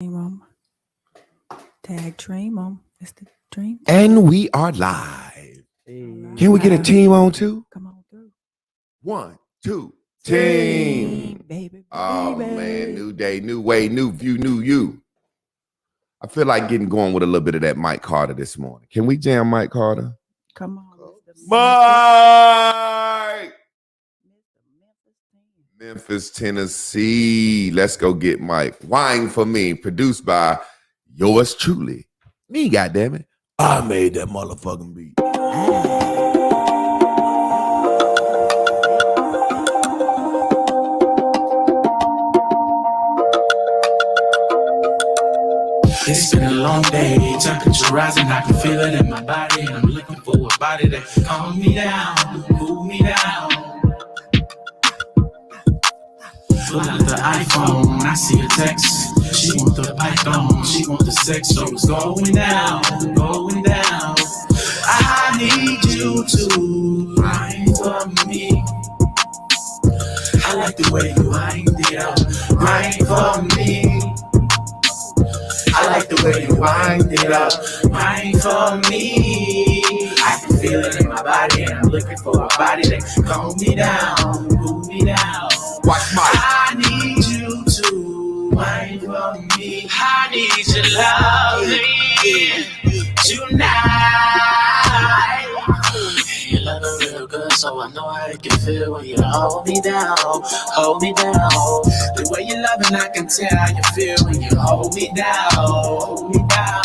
Dream Tag Dream 'em. It's the dream. And we are live. Can we get a team on too? Come on through. 1, 2, team. Baby. Oh man, new day, new way, new view, new you. I feel like getting going with a little bit of that Mike Carter this morning. Can we jam Mike Carter? Come on. Mike! Memphis, Tennessee. Let's go get Mike. Wine for Me, produced by yours truly. Me, goddammit. I made that motherfucking beat. It's been a long day, temperature rising, I can feel it in my body. I'm looking for a body that can calm me down, cool me down. Pull out the iPhone, I see a text. She want the python, she want the sex, so it's going down, going down. I need you to wine for me. I like the way you wind it up, wine for me. I like the way you wind it up, wine for me. I can feel it in my body, and I'm looking for a body that can calm me down, cool me down. Watch Mike. I need you to wine for me. I need you to love me tonight. You love me real good, so I know how it can feel when you hold me down, hold me down. The way you love it, I can tell how you feel when you hold me down, hold me down.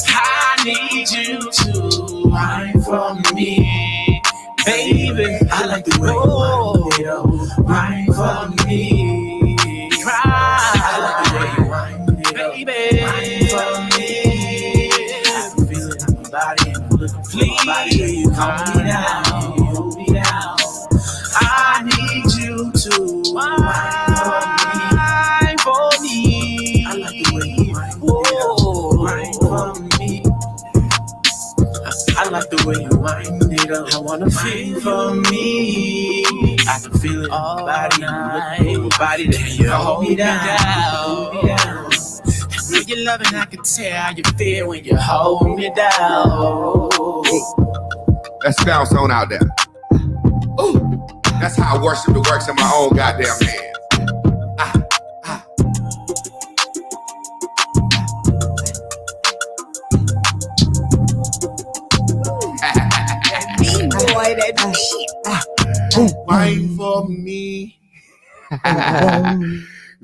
I need you to wine for me, baby. I like the way you wine it up, wine for me. I like the way you wine it up, baby. Wine for me. I can feel it in my body, and I'm looking for my body where you calm me down, hold me down. I need you to wine for me. I like the way you wine for me. I like the way you wind it up. I wanna feel for me. I can feel it in my body. I'm looking for a body that can hold me down. When you're loving, I can tell how you feel when you hold me down. Let's bounce on out there. Ooh, that's how I worship the works in my own goddamn hands. Boy, that shit. Wine for me.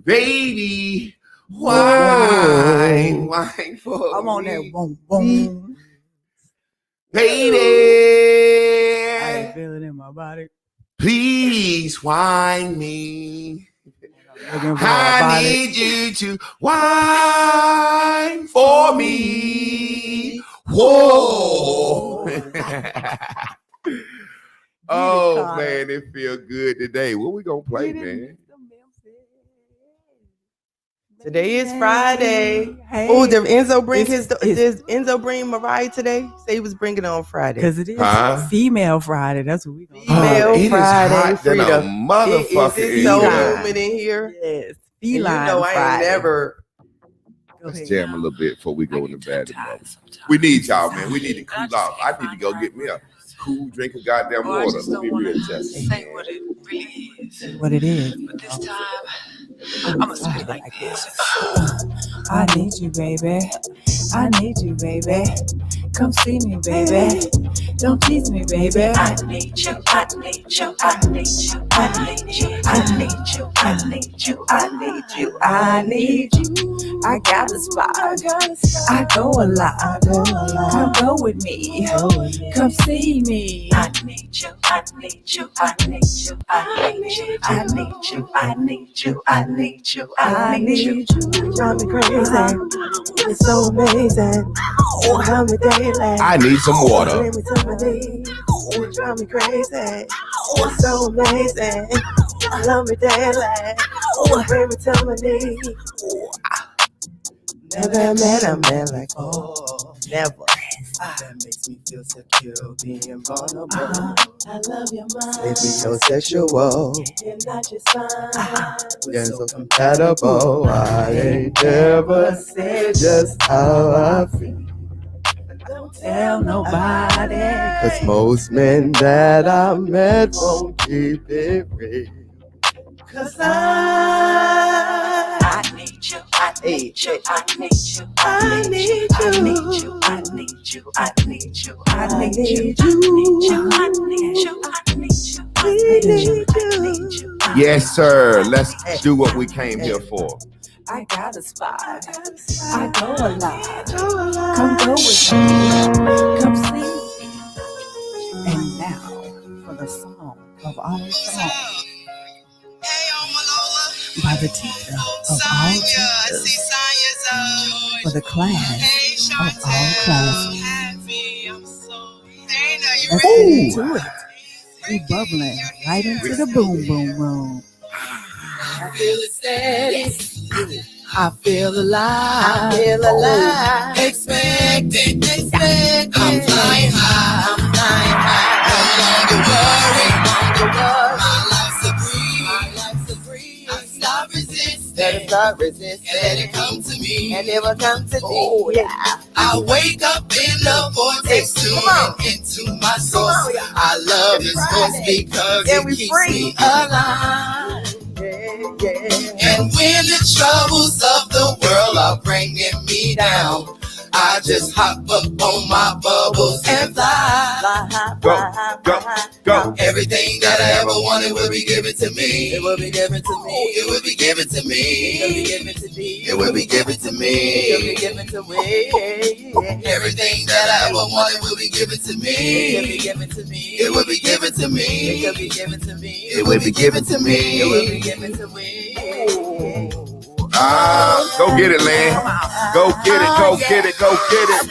Baby, wine for me. I'm on that boom, boom. Baby, I feel it in my body. please wine me. Looking for a I body. need you to wine for me. Whoa. Oh man, it feel good today. What we gonna play, man? Today is Friday. Hey. Oh, did Enzo bring It's- did Enzo bring Mariah today? Say he was bringing it on Friday. Because it is Huh? Female Friday. That's what we gonna Female it is Friday, hot than a Frida. motherfucker. It in is so here. humid in here. Yes. And you Feline know I ain't Friday. never. Go Let's ahead. jam a little bit before we go in the bed. We need y'all, man. We need to cool off. I need to go get me a cool drink of goddamn water. Let me real Justin. Say what it really is. What it is. But this time, I'ma spit it like this. I need you, baby. I need you, baby. Come see me, baby. Don't tease me, baby. I need you, I need you, I need you, I need you, I need you, I need you, I need you, I need you. I got a spot. I go a lot. Come go with me. Come see me. I need you, I need you, I need you, I need you, I need you, I need you, I need you, I need you. Drive me crazy. It's so amazing. You love me daily. I need some water. Bring me to my knees. You drive me crazy. It's so amazing. You love me daily. Bring me to my knees. Never met a man like never. That makes me feel secure, being vulnerable. I love your mind. Baby, sexual. And not just fine. We're so compatible. I ain't never said just how I feel. Don't tell nobody. Cause most men that I met won't keep it real. Cause I need you, I need you, I need you, I need you, I need you, I need you, I need you, I need you, I need you, I need you, I need you, I need you. Yes, sir. Let's do what we came here for. I got a spot. I go a lot. Come go with me. Come see me. And now for the song of all songs. By the teacher of all teachers. For the class of all classes. Let's get into it. We bubbling right into the boom boom room. I feel it steady. I feel alive. I feel alive. Expect it. I'm flying high. I'm flying high. No longer worry. My life's a breeze. I stop resisting. let it start resisting. And let it come to me. And it will come to me. Oh, yeah. I wake up in the vortex, tuning into my source. I love this voice because And it we keeps free. me alive. Yeah. And when the troubles of the world are bringing me down, I just hop up on my bubbles and fly. Go. Everything that I ever wanted will be given to me. It will be given to me. It will be given to It will be me. given to me. It will be given to It will me. be given to me. Everything that I ever wanted will be given to It will be me. given to me. It will be given to It me. will be given to me. It will be given to It will me. be given to me. Go get it, Lynn. Go get it, go get it, go get it.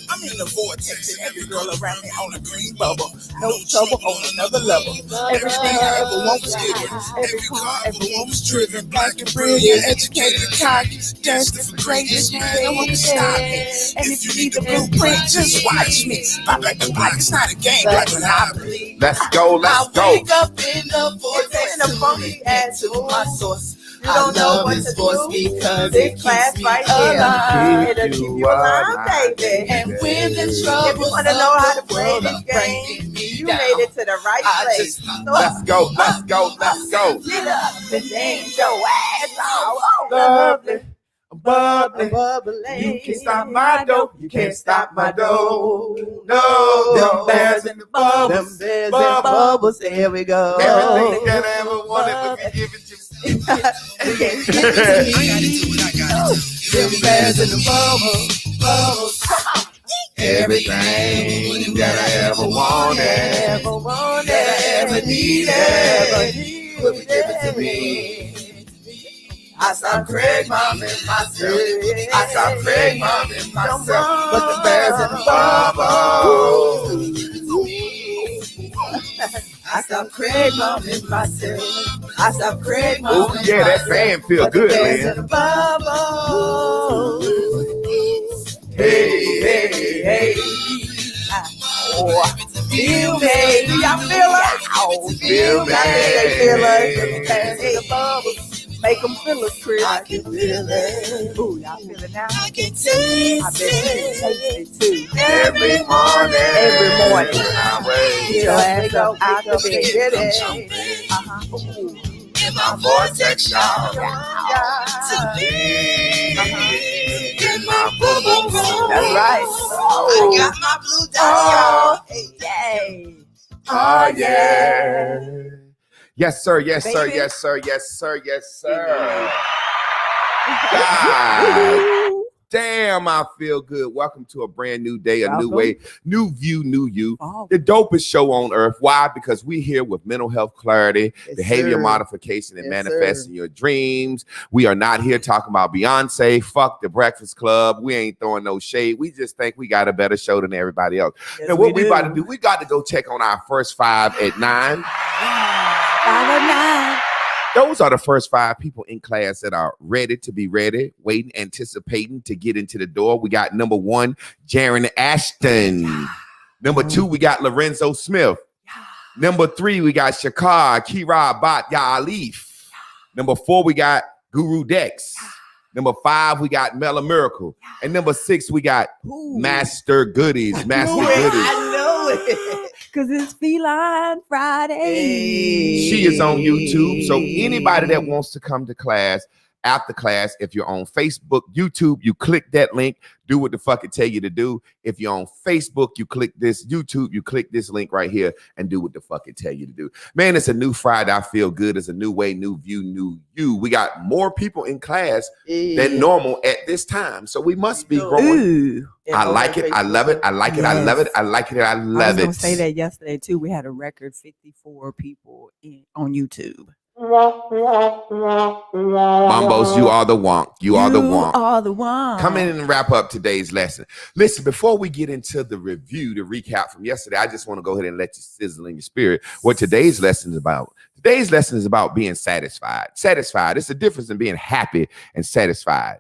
I'm in the vortex and every girl around me on a green bubble. No trouble on another level. Everything I ever want was given. Every car I ever want was driven. Black and brilliant, educated, cocky. Destined for greatness, man. I want to stop it. And if you need the blueprint, just watch me. My black and black, it's not a game, black monopoly. Let's go, let's I go. wake up in the vortex In the funky ass to my source. You I don't know love what this to voice do. because This it class keeps me right here. alive. It'll keep you alive, baby. And when the If you troubles want to know how to of the play world this are game, bringing me you down, made it to the right I place. just Let's go, let's go, let's go. Get up and dance your ass off. Lovely, bubbly. Bubbly. You can't stop my dough. You can't stop my dough. No, Them bears in the bubbles. Them bears and Bubbles. bubbles. Here we go. Everything that I ever wanted will be given to me. I gotta do what I gotta do. Them bears in the bubbles. Everything that I ever wanted. Ever wanted. That I ever needed. Ever Will be given to me. I saw Craig Mom and myself. I saw Craig Mom and myself. But the bears in the bubble. I saw Craig Mom and myself. I saw Craig Mom Oh and yeah, that myself. fan feel But the good, bears in man. the bubble. Hey, hey, hey. Feel me. Do y'all feel us? Feel me. They feel us. Them bears in the bubbles. Make them feel us, Chris. I can feel it. Ooh, y'all feel it now? I can I taste bet you it. taste it too. Every morning. Every morning. I wake Get your ass up out the bed. Get it. In my vortex, y'all. Yeah. In my bubble. That's right. I got my blue dot, Yay. Oh yeah. Yes, sir. Yes, sir. Yes, sir. Yes, sir. Yes, sir. God damn, I feel good. Welcome to a brand new day, a new way, new view, new you. Oh, The dopest show on earth. Why? Because we here with mental health clarity, Yes, behavior sir. modification, and Yes, manifesting your dreams. We are not here talking about Beyonce. Fuck the Breakfast Club. We ain't throwing no shade. We just think we got a better show than everybody else. Yes, And what we do. about to do, we got to go check on our first five at 9. 509. Those are the first 5 people in class that are ready to be ready, waiting, anticipating to get into the door. We got number 1, Jaron Ashton. Number 2, we got Lorenzo Smith. Number 3, we got Shakar Kira Bat Yalif. Number 4, we got Guru Dex. Number 5, we got Mela Miracle. And number 6, we got Master Goodies. Master Goodies. I know it. Because it's Feline Friday. She is on YouTube. So anybody that wants to come to class, after class, if you're on Facebook, YouTube, you click that link, do what the fuck it tell you to do. If you're on Facebook, you click this YouTube, you click this link right here and do what the fuck it tell you to do. Man, it's a new Friday. I feel good. It's a new way, new view, new you. We got more people in class than normal at this time. So we must be growing. Ooh. I like it. I love it. I like it. I love it. I like it. I I was love going it. to say that yesterday, too. We had a record 54 people on YouTube. Mambos, you are the wonk. You are the wonk. Are the one. Come in and wrap up today's lesson. Listen, before we get into the review, the recap from yesterday, I just want to go ahead and let you sizzle in your spirit what today's lesson is about. Today's lesson is about being satisfied. Satisfied. It's the difference in being happy and satisfied.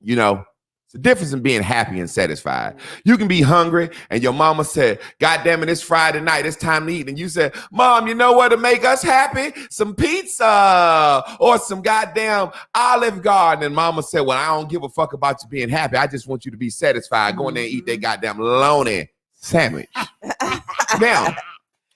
You know, it's the difference in being happy and satisfied. You can be hungry and your mama said, God damn it, it's Friday night. It's time to eat. And you said, Mom, you know what to make us happy? Some pizza or some goddamn Olive Garden. And mama said, well, I don't give a fuck about you being happy. I just want you to be satisfied. Go in there and eat that goddamn lonely sandwich. Now,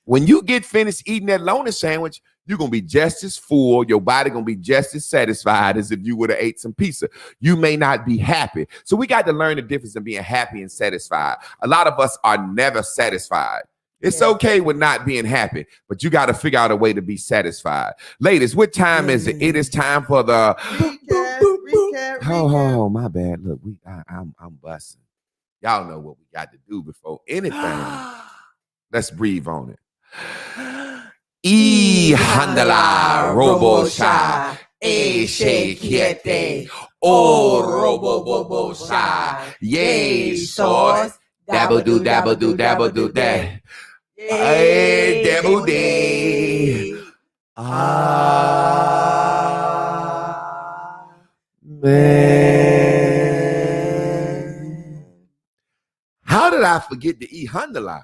when you get finished eating that lonely sandwich, you're going to be just as full. Your body going to be just as satisfied as if you would have ate some pizza. You may not be happy. So we got to learn the difference in being happy and satisfied. A lot of us are never satisfied. It's okay with not being happy, but you got to figure out a way to be satisfied. Ladies, what time is it? It is time for the Recap. Oh, my bad. Look, I'm busting. Y'all know what we got to do before anything. Let's breathe on it. E handala robo sha e shekiete o robo bobo sha ye sauce dabble do da hey dabble day man. How did I forget the E handala?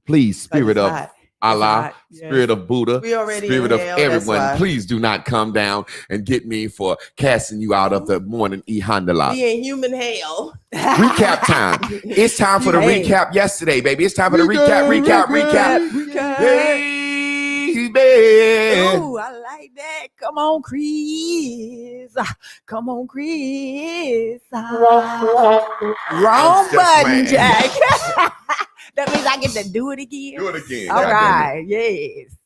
Please, spirit of Allah, spirit of Buddha, We already spirit of inhaled, that's everyone, why. please do not come down and get me for casting you out of the morning Ihandala. Be in human hell. Recap time. It's time for the Hey. recap yesterday, baby. It's time for the recap. Hey, man. Ooh, I like that. Come on, Chris. Come on, Chris. Wrong just button, playing. Jack. That means I get to do it again. Do it again. All goddamn it. right. Yes.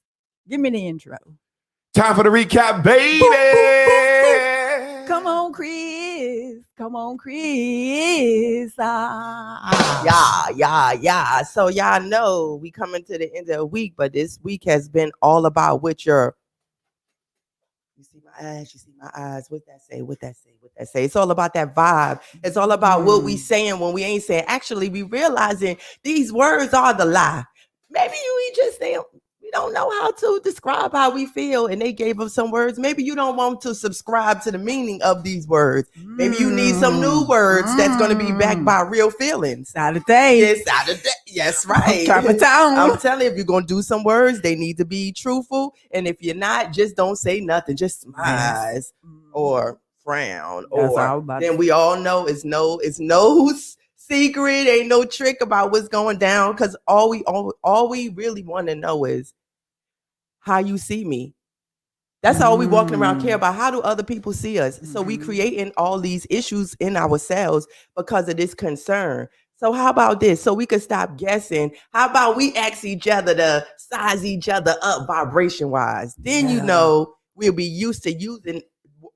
Give me the intro. Time for the recap, baby. Come on, Chris. Come on, Chris. Yeah. So y'all know we coming to the end of the week, but this week has been all about what your you see my eyes. What that say? It's all about that vibe. It's all about what we saying when we ain't saying. Actually, we realizing these words are the lie. Maybe we just say we don't know how to describe how we feel, and they gave us some words. Maybe you don't want to subscribe to the meaning of these words. Maybe you need some new words that's going to be backed by real feelings. Side of day. Yes, right. Drop it down. I'm telling you, if you're going to do some words, they need to be truthful. And if you're not, just don't say nothing. Just smile or frown. That's Or all about then it. we all know it's no secret. Ain't no trick about what's going down. Because all we really want to know is how you see me. That's all we walking around care about. How do other people see us? So we creating all these issues in ourselves because of this concern. So how about this? So we could stop guessing. How about we ask each other to size each other up vibration wise? Then you know we'll be used to using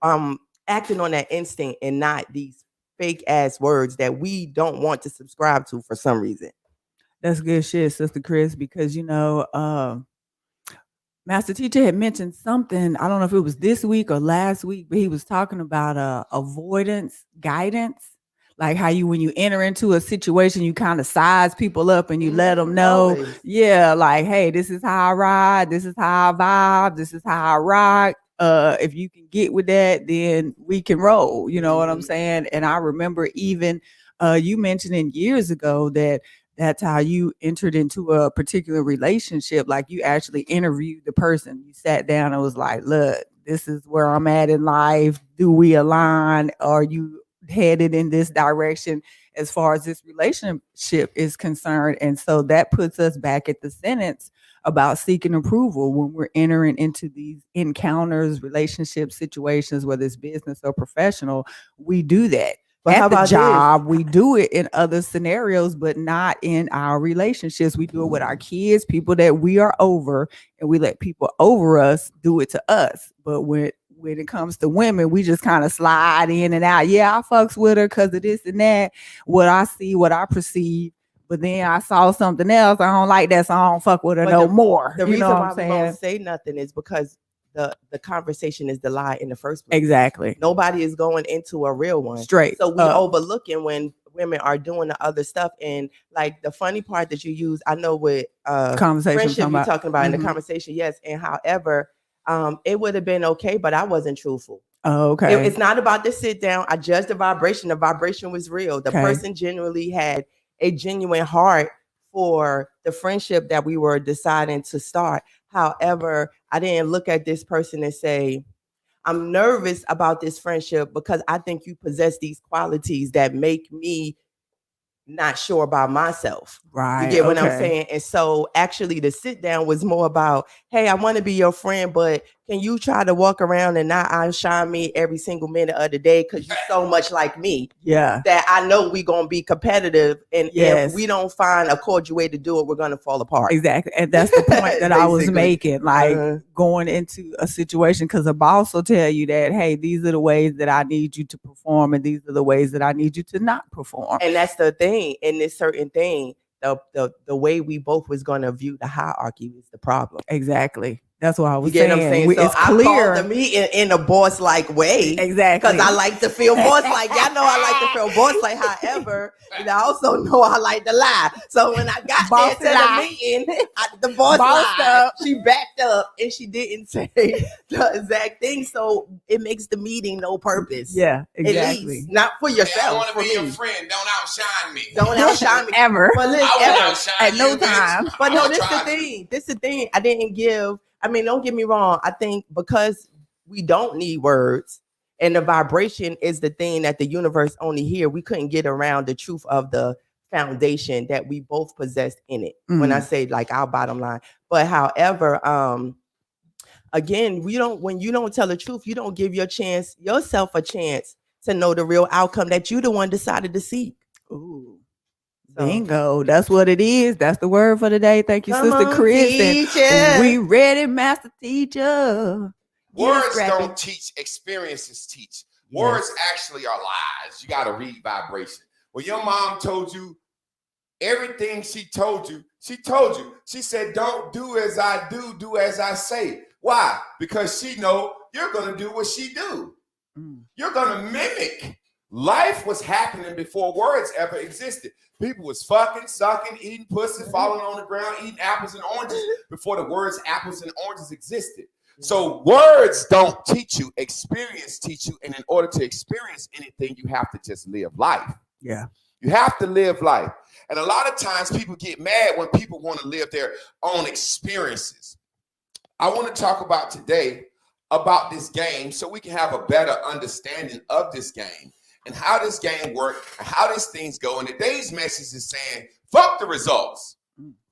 acting on that instinct and not these fake ass words that we don't want to subscribe to for some reason. That's good shit, Sister Chris, because Master Teacher had mentioned something. I don't know if it was this week or last week, but he was talking about avoidance guidance. Like how when you enter into a situation, you kind of size people up and you let them know, Always. yeah, like, hey, this is how I ride, this is how I vibe, this is how I rock. if you can get with that, then we can roll. You know what I'm Mhm. saying? And I remember even you mentioning years ago that that's how you entered into a particular relationship. Like you actually interviewed the person. You sat down and was like, look, this is where I'm at in life. Do we align? Are you headed in this direction as far as this relationship is concerned? And so that puts us back at the sentence about seeking approval when we're entering into these encounters, relationship situations, whether it's business or professional. We do that. But how At the about this? job, we do it in other scenarios, but not in our relationships. We do it with our kids, people that we are over, and we let people over us do it to us. But when it comes to women, we just kind of slide in and out. Yeah, I fucks with her because of this and that. What I see, what I perceive. But then I saw something else. I don't like that, so I don't fuck with her But no more. The You reason know what why I'm we saying? don't say nothing is because the conversation is the lie in the first place. Exactly. Nobody is going into a real one. Straight So we up. overlooking when women are doing the other stuff. And like the funny part that you use, I know with Conversation friendship talking you're about. talking about in the Mhm. conversation, yes. And however, it would have been okay, but I wasn't truthful. Oh, okay. It's not about the sit down. I judged the vibration. The vibration was real. The Okay. person genuinely had a genuine heart for the friendship that we were deciding to start. However, I didn't look at this person and say, I'm nervous about this friendship because I think you possess these qualities that make me not sure about myself. Right. You get what I'm okay. saying? And so actually the sit down was more about, hey, I want to be your friend, but can you try to walk around and not outshine me every single minute of the day because you're so much like me Yeah. that I know we're going to be competitive. And Yes. if we don't find a cordial way to do it, we're going to fall apart. Exactly. And that's the point that I was Basically. making. Like Uh-huh. going into a situation, because a boss will tell you that, hey, these are the ways that I need you to perform, and these are the ways that I need you to not perform. And that's the thing. In this certain thing, the way we both was going to view the hierarchy was the problem. Exactly. That's what I was You get saying. what I'm saying? So It's I clear. called the meeting in a boss-like way. Exactly. Because I like to feel boss-like. Y'all know I like to feel boss-like. However, and I also know I like to lie. So when I got Boss there to lie. the meeting, the boss Bossed lied. up. She backed up and she didn't say the exact thing. So it makes the meeting no purpose. Yeah, At exactly. least, not for Hey, I yourself. want to for be your me. friend. Don't outshine me. Don't outshine me. Ever. But listen, I will ever. outshine At no you, bitch. time. But no, I'll this the try to. thing. This the thing. I didn't give. I mean, don't get me wrong. I think because we don't need words, and the vibration is the thing that the universe only hear. We couldn't get around the truth of the foundation that we both possessed in it. When I say like our bottom line, but however, again, when you don't tell the truth, you don't give yourself a chance to know the real outcome that you the one decided to seek. Ooh. So- Bingo. That's what it is. That's the word for the day. Thank you, Come Sister on, Chris. And teacher. we ready, Master Teacher. Words scrappy. don't teach, experiences teach. Words actually are lies. You got to read vibration. When your mom told you everything she told you. She said, don't do as I do, do as I say. Why? Because she know you're going to do what she do. You're going to mimic. Life was happening before words ever existed. People was fucking, sucking, eating pussy, falling on the ground, eating apples and oranges before the words apples and oranges existed. So words don't teach you, experience teach you. And in order to experience anything, you have to just live life. Yeah. You have to live life. And a lot of times people get mad when people want to live their own experiences. I want to talk about today about this game so we can have a better understanding of this game and how this game works and how these things go. And today's message is saying, fuck the results.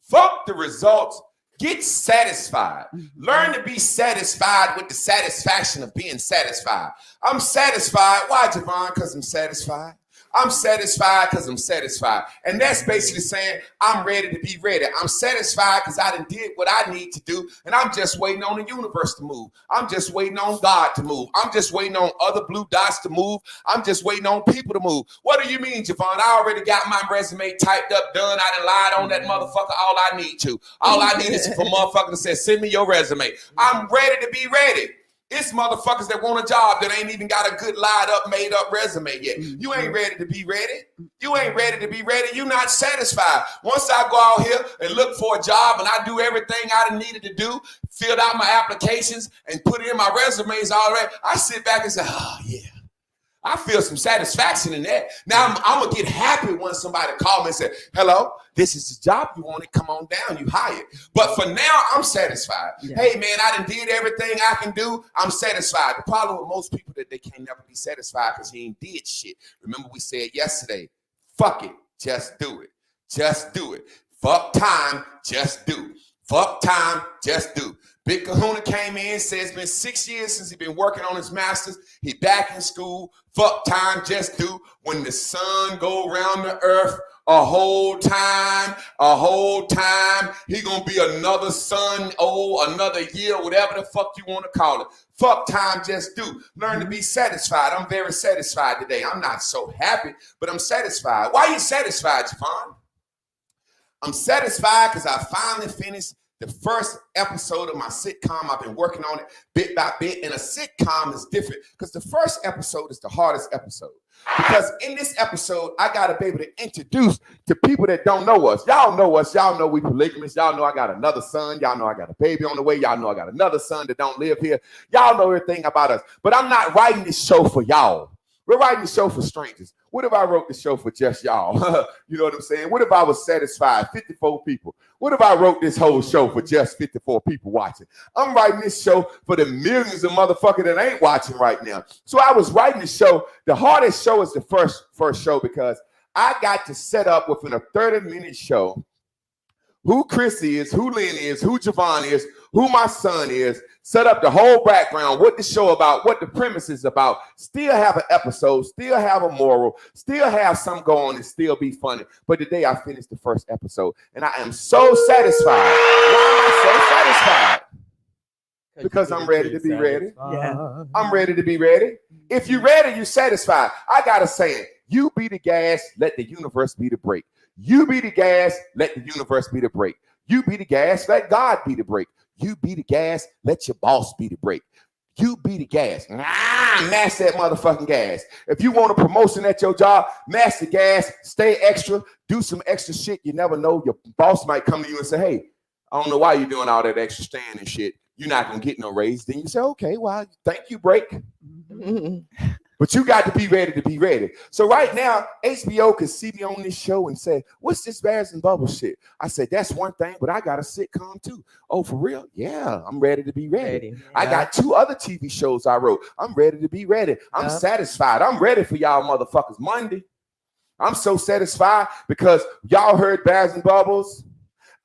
Fuck the results. Get satisfied. Learn to be satisfied with the satisfaction of being satisfied. I'm satisfied. Why, Javon? Because I'm satisfied. I'm satisfied because I'm satisfied. And that's basically saying I'm ready to be ready. I'm satisfied because I done did what I need to do. And I'm just waiting on the universe to move. I'm just waiting on God to move. I'm just waiting on other blue dots to move. I'm just waiting on people to move. What do you mean, Javon? I already got my resume typed up, done. I done lied on that motherfucker all I need to. All I need is for motherfucker to say, send me your resume. I'm ready to be ready. It's motherfuckers that want a job that ain't even got a good made up resume yet. You ain't ready to be ready. You ain't ready to be ready. You're not satisfied. Once I go out here and look for a job and I do everything I needed to do, filled out my applications and put in my resumes already, I sit back and say, oh, yeah. I feel some satisfaction in that. Now I'm gonna get happy when somebody call me and say, hello, this is the job you wanted. Come on down, you hired. But for now, I'm satisfied. Yeah. Hey man, I done did everything I can do. I'm satisfied. The problem with most people that they can't never be satisfied because he ain't did shit. Remember we said yesterday, fuck it, just do it. Just do it. Fuck time, just do. Fuck time, just do. Big Kahuna came in, said it's been 6 years since he's been working on his master's. He back in school. Fuck time, just do. When the sun go around the earth a whole time, he gonna be another sun, another year, whatever the fuck you want to call it. Fuck time, just do. Learn to be satisfied. I'm very satisfied today. I'm not so happy, but I'm satisfied. Why are you satisfied, Javon? I'm satisfied because I finally finished the first episode of my sitcom. I've been working on it bit by bit, and a sitcom is different because the first episode is the hardest episode. Because in this episode, I got to be able to introduce to people that don't know us. Y'all know us. Y'all know we polygamists. Y'all know I got another son. Y'all know I got a baby on the way. Y'all know I got another son that don't live here. Y'all know everything about us. But I'm not writing this show for y'all. We're writing the show for strangers. What if I wrote the show for just y'all? You know what I'm saying? What if I was satisfied? 54 people. What if I wrote this whole show for just 54 people watching? I'm writing this show for the millions of motherfuckers that ain't watching right now. So I was writing the show. The hardest show is the first show because I got to set up within a 30-minute show who Chris is, who Lynn is, who Javon is, who my son is, set up the whole background, what the show about, what the premise is about, still have an episode, still have a moral, still have some go on and still be funny. But today I finished the first episode and I am so satisfied. Why am I so satisfied? Because I'm ready to be ready. Yeah. I'm ready to be ready. If you're ready, you're satisfied. I got a saying, you be the gas, let the universe be the brake. You be the gas, let the universe be the brake. You be the gas, let God be the brake. You be the gas, let your boss be the brake. You be the gas. Mash that motherfucking gas. If you want a promotion at your job, mash the gas, stay extra, do some extra shit. You never know. Your boss might come to you and say, hey, I don't know why you're doing all that extra staying and shit. You're not going to get no raise. Then you say, okay, well, thank you, break. But you got to be ready to be ready. So right now, HBO could see me on this show and say, what's this Bears and Bubbles shit? I said, that's one thing, but I got a sitcom too. Oh, for real? Yeah, I'm ready to be ready. Yeah. I got 2 other TV shows I wrote. I'm ready to be ready. I'm satisfied. I'm ready for y'all motherfuckers Monday. I'm so satisfied because y'all heard Bears and Bubbles.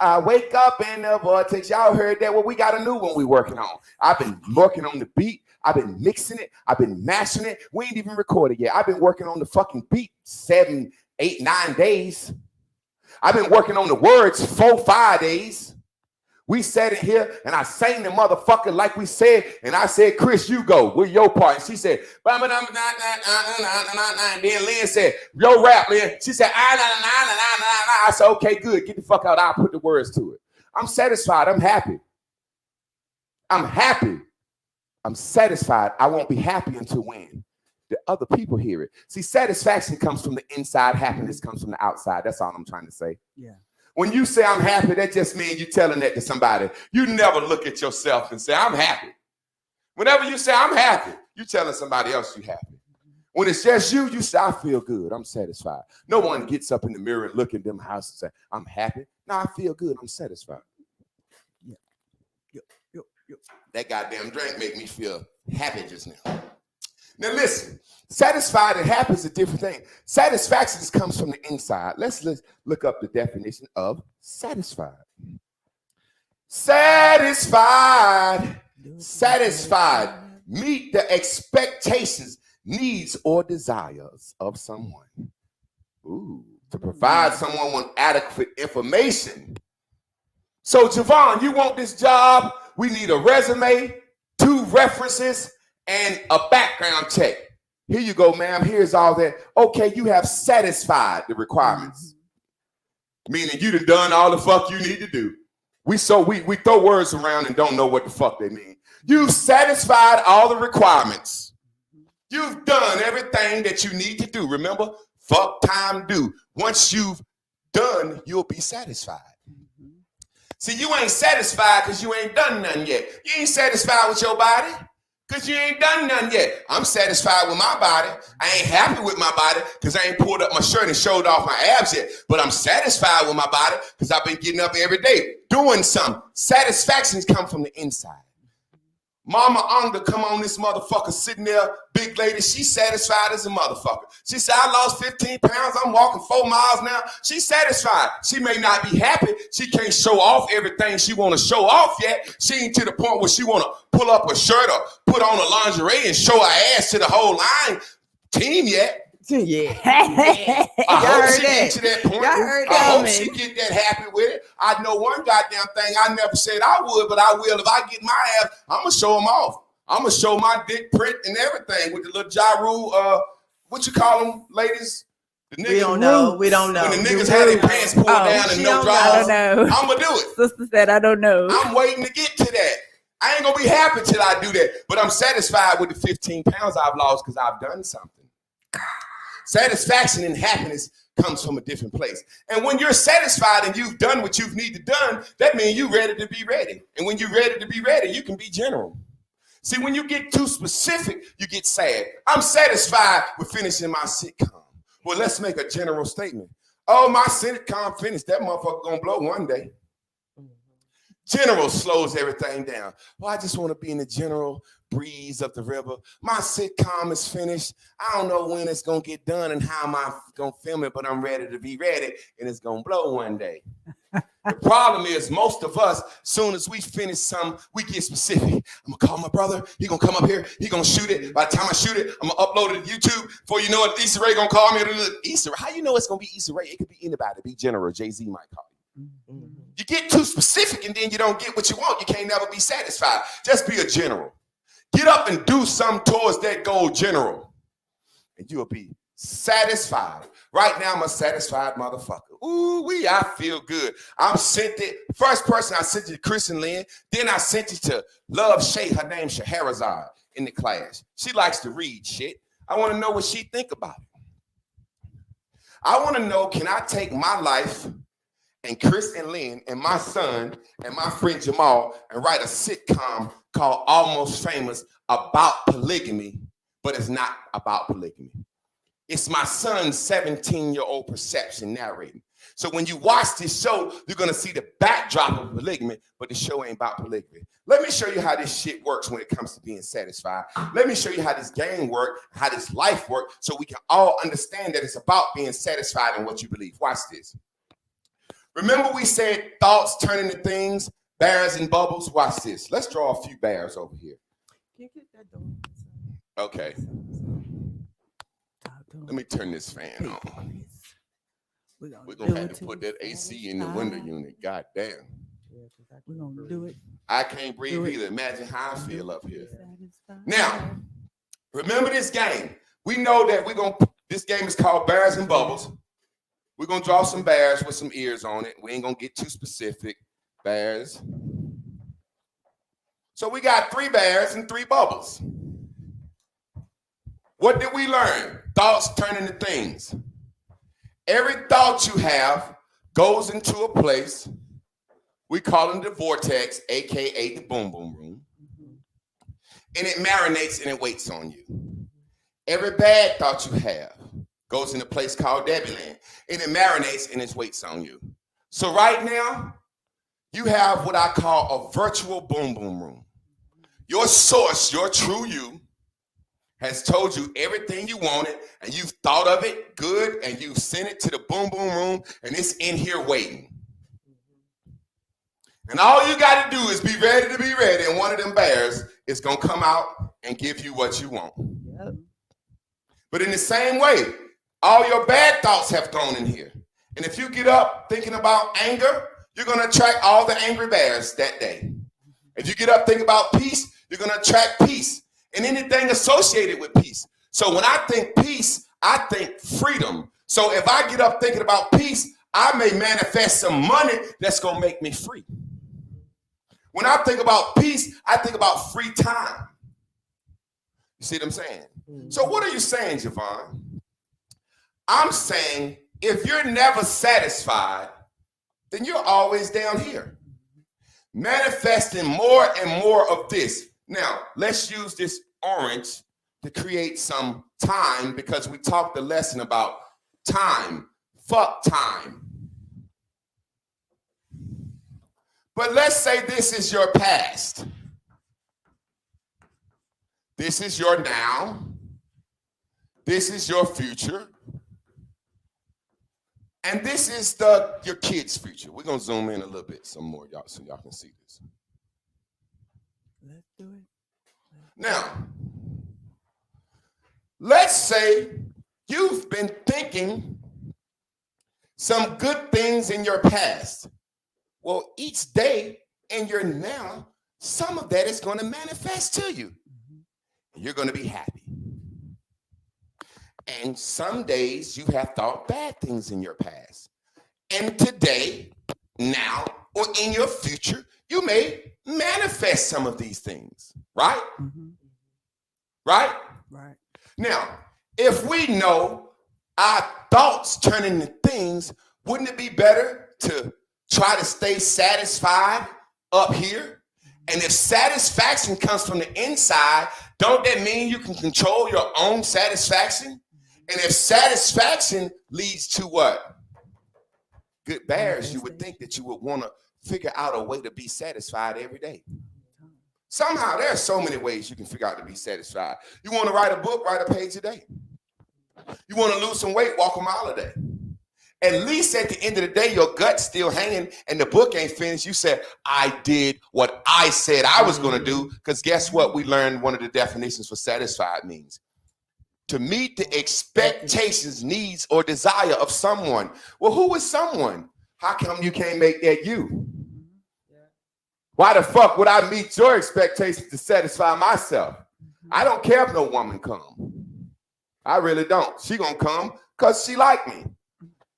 I wake up in the vortex. Y'all heard that? Well, we got a new one we working on. I've been working on the beat. I've been mixing it. I've been mashing it. We ain't even recorded yet. I've been working on the fucking beat 7, 8, 9 days. I've been working on the words 4, 5 days. We sat in here and I sang the motherfucker like we said. And I said, Chris, you go with your part. And she said, and then Lynn said, yo rap, Lynn. She said, I said, okay, good. Get the fuck out. I'll put the words to it. I'm satisfied. I'm happy. I'm happy. I'm satisfied. I won't be happy until when the other people hear it. See, satisfaction comes from the inside. Happiness comes from the outside. That's all I'm trying to say. Yeah. When you say I'm happy, that just means you're telling that to somebody. You never look at yourself and say, I'm happy. Whenever you say I'm happy, you're telling somebody else you're happy. When it's just you, you say, I feel good. I'm satisfied. No one gets up in the mirror and look in them house and say, I'm happy. No, I feel good. I'm satisfied. Yeah. That goddamn drink make me feel happy just now. Now listen, satisfied and happy is a different thing. Satisfaction comes from the inside. Let's look up the definition of satisfied. Satisfied. Meet the expectations, needs, or desires of someone. Ooh, to provide someone with adequate information. So Javon, you want this job? We need a resume, 2 references, and a background check. Here you go, ma'am. Here's all that. Okay, you have satisfied the requirements. Meaning you done all the fuck you need to do. We throw words around and don't know what the fuck they mean. You've satisfied all the requirements. You've done everything that you need to do. Remember, fuck time do. Once you've done, you'll be satisfied. See, you ain't satisfied because you ain't done nothing yet. You ain't satisfied with your body because you ain't done nothing yet. I'm satisfied with my body. I ain't happy with my body because I ain't pulled up my shirt and showed off my abs yet. But I'm satisfied with my body because I've been getting up every day doing something. Satisfactions come from the inside. Mama Anga come on this motherfucker sitting there, big lady, she's satisfied as a motherfucker. She said, I lost 15 pounds, I'm walking 4 miles now. She's satisfied. She may not be happy. She can't show off everything she want to show off yet. She ain't to the point where she want to pull up a shirt or put on a lingerie and show her ass to the whole line team yet. Yeah. I hope she get to that point. Y'all heard I that, hope man. she get that happy with it. I know one goddamn thing I never said I would, but I will. If I get my ass, I'm going to show them off. I'm going to show my dick print and everything with the little Ja Rule, what you call them, ladies? The niggas, We don't know. We don't know. when the niggas have their pants pulled down and she no don't drawers, know. I'm going to do it. Sister said, I don't know. I'm waiting to get to that. I ain't going to be happy till I do that, but I'm satisfied with the 15 pounds I've lost because I've done something. Satisfaction and happiness comes from a different place. And when you're satisfied and you've done what you need to done, that means you're ready to be ready. And when you're ready to be ready, you can be general. See, when you get too specific, you get sad. I'm satisfied with finishing my sitcom. Well, let's make a general statement. Oh, my sitcom finished. That motherfucker gonna blow one day. General slows everything down. Well, I just want to be in the general breeze of the river. My sitcom is finished. I don't know when it's going to get done and how am I going to film it, but I'm ready to be ready, and it's going to blow one day. The problem is most of us, soon as we finish something, we get specific. I'm going to call my brother. He going to come up here. He going to shoot it. By the time I shoot it, I'm going to upload it to YouTube. Before you know it, Issa Rae going to call me. Issa Rae. How you know it's going to be Issa Rae? It could be anybody. Be general. Jay-Z might call you. You get too specific and then you don't get what you want. You can't never be satisfied. Just be a general. Get up and do something towards that goal, general. And you'll be satisfied. Right now, I'm a satisfied motherfucker. Ooh-wee, I feel good. I'm sent it. First person I sent it to Kristen Lynn. Then I sent it to Love Shay. Her name's Shahrazad in the class. She likes to read shit. I want to know what she think about it. I want to know, can I take my life and Chris and Lynn and my son and my friend Jamal and write a sitcom called Almost Famous about polygamy, but it's not about polygamy. It's my son's 17-year-old perception narrating. So when you watch this show, you're going to see the backdrop of polygamy, but the show ain't about polygamy. Let me show you how this shit works when it comes to being satisfied. Let me show you how this game works, how this life works, so we can all understand that it's about being satisfied in what you believe. Watch this. Remember we said thoughts turn into things, bears and bubbles? Watch this. Let's draw a few bears over here. Can you get that door? Okay. Let me turn this fan on. We're going to have to put that AC in the window unit. God damn. We're going to do it. I can't breathe either. Imagine how I feel up here. Now, remember this game. We know that this game is called Bears and Bubbles. We're going to draw some bears with some ears on it. We ain't going to get too specific. Bears. So we got 3 bears and 3 bubbles. What did we learn? Thoughts turn into things. Every thought you have goes into a place. We call it the vortex, a.k.a. the boom boom room. And it marinates and it waits on you. Every bad thought you have goes in a place called Debbieland, and it marinates and it waits on you. So right now, you have what I call a virtual boom boom room. Your source, your true you, has told you everything you wanted, and you've thought of it good, and you've sent it to the boom boom room, and it's in here waiting. And all you got to do is be ready to be ready, and one of them bears is going to come out and give you what you want. Yep. But in the same way, all your bad thoughts have gone in here. And if you get up thinking about anger, you're going to attract all the angry bears that day. If you get up thinking about peace, you're going to attract peace and anything associated with peace. So when I think peace, I think freedom. So if I get up thinking about peace, I may manifest some money that's going to make me free. When I think about peace, I think about free time. You see what I'm saying? So what are you saying, Javon? I'm saying if you're never satisfied, then you're always down here, manifesting more and more of this. Now, let's use this orange to create some time, because we talked the lesson about time. Fuck time. But let's say this is your past. This is your now. This is your future. And this is your kids' future. We're going to zoom in a little bit some more, y'all, so y'all can see this. Let's do it. Now, let's say you've been thinking some good things in your past. Well, each day in your now, some of that is going to manifest to you. You're going to be happy. And some days you have thought bad things in your past. And today, now, or in your future, you may manifest some of these things, right? Mm-hmm. Right? Right. Now, if we know our thoughts turn into things, wouldn't it be better to try to stay satisfied up here? And if satisfaction comes from the inside, don't that mean you can control your own satisfaction? And if satisfaction leads to what? Good bears, you would think that you would want to figure out a way to be satisfied every day. Somehow, there are so many ways you can figure out to be satisfied. You want to write a book, write a page a day. You want to lose some weight, walk a mile a day. At least at the end of the day, your gut's still hanging and the book ain't finished. You said, I did what I said I was going to do. Because guess what? We learned one of the definitions for satisfied means to meet the expectations, needs, or desire of someone. Well, who is someone? How come you can't make that you? Why the fuck would I meet your expectations to satisfy myself? I don't care if no woman come. I really don't. She gonna come because she like me.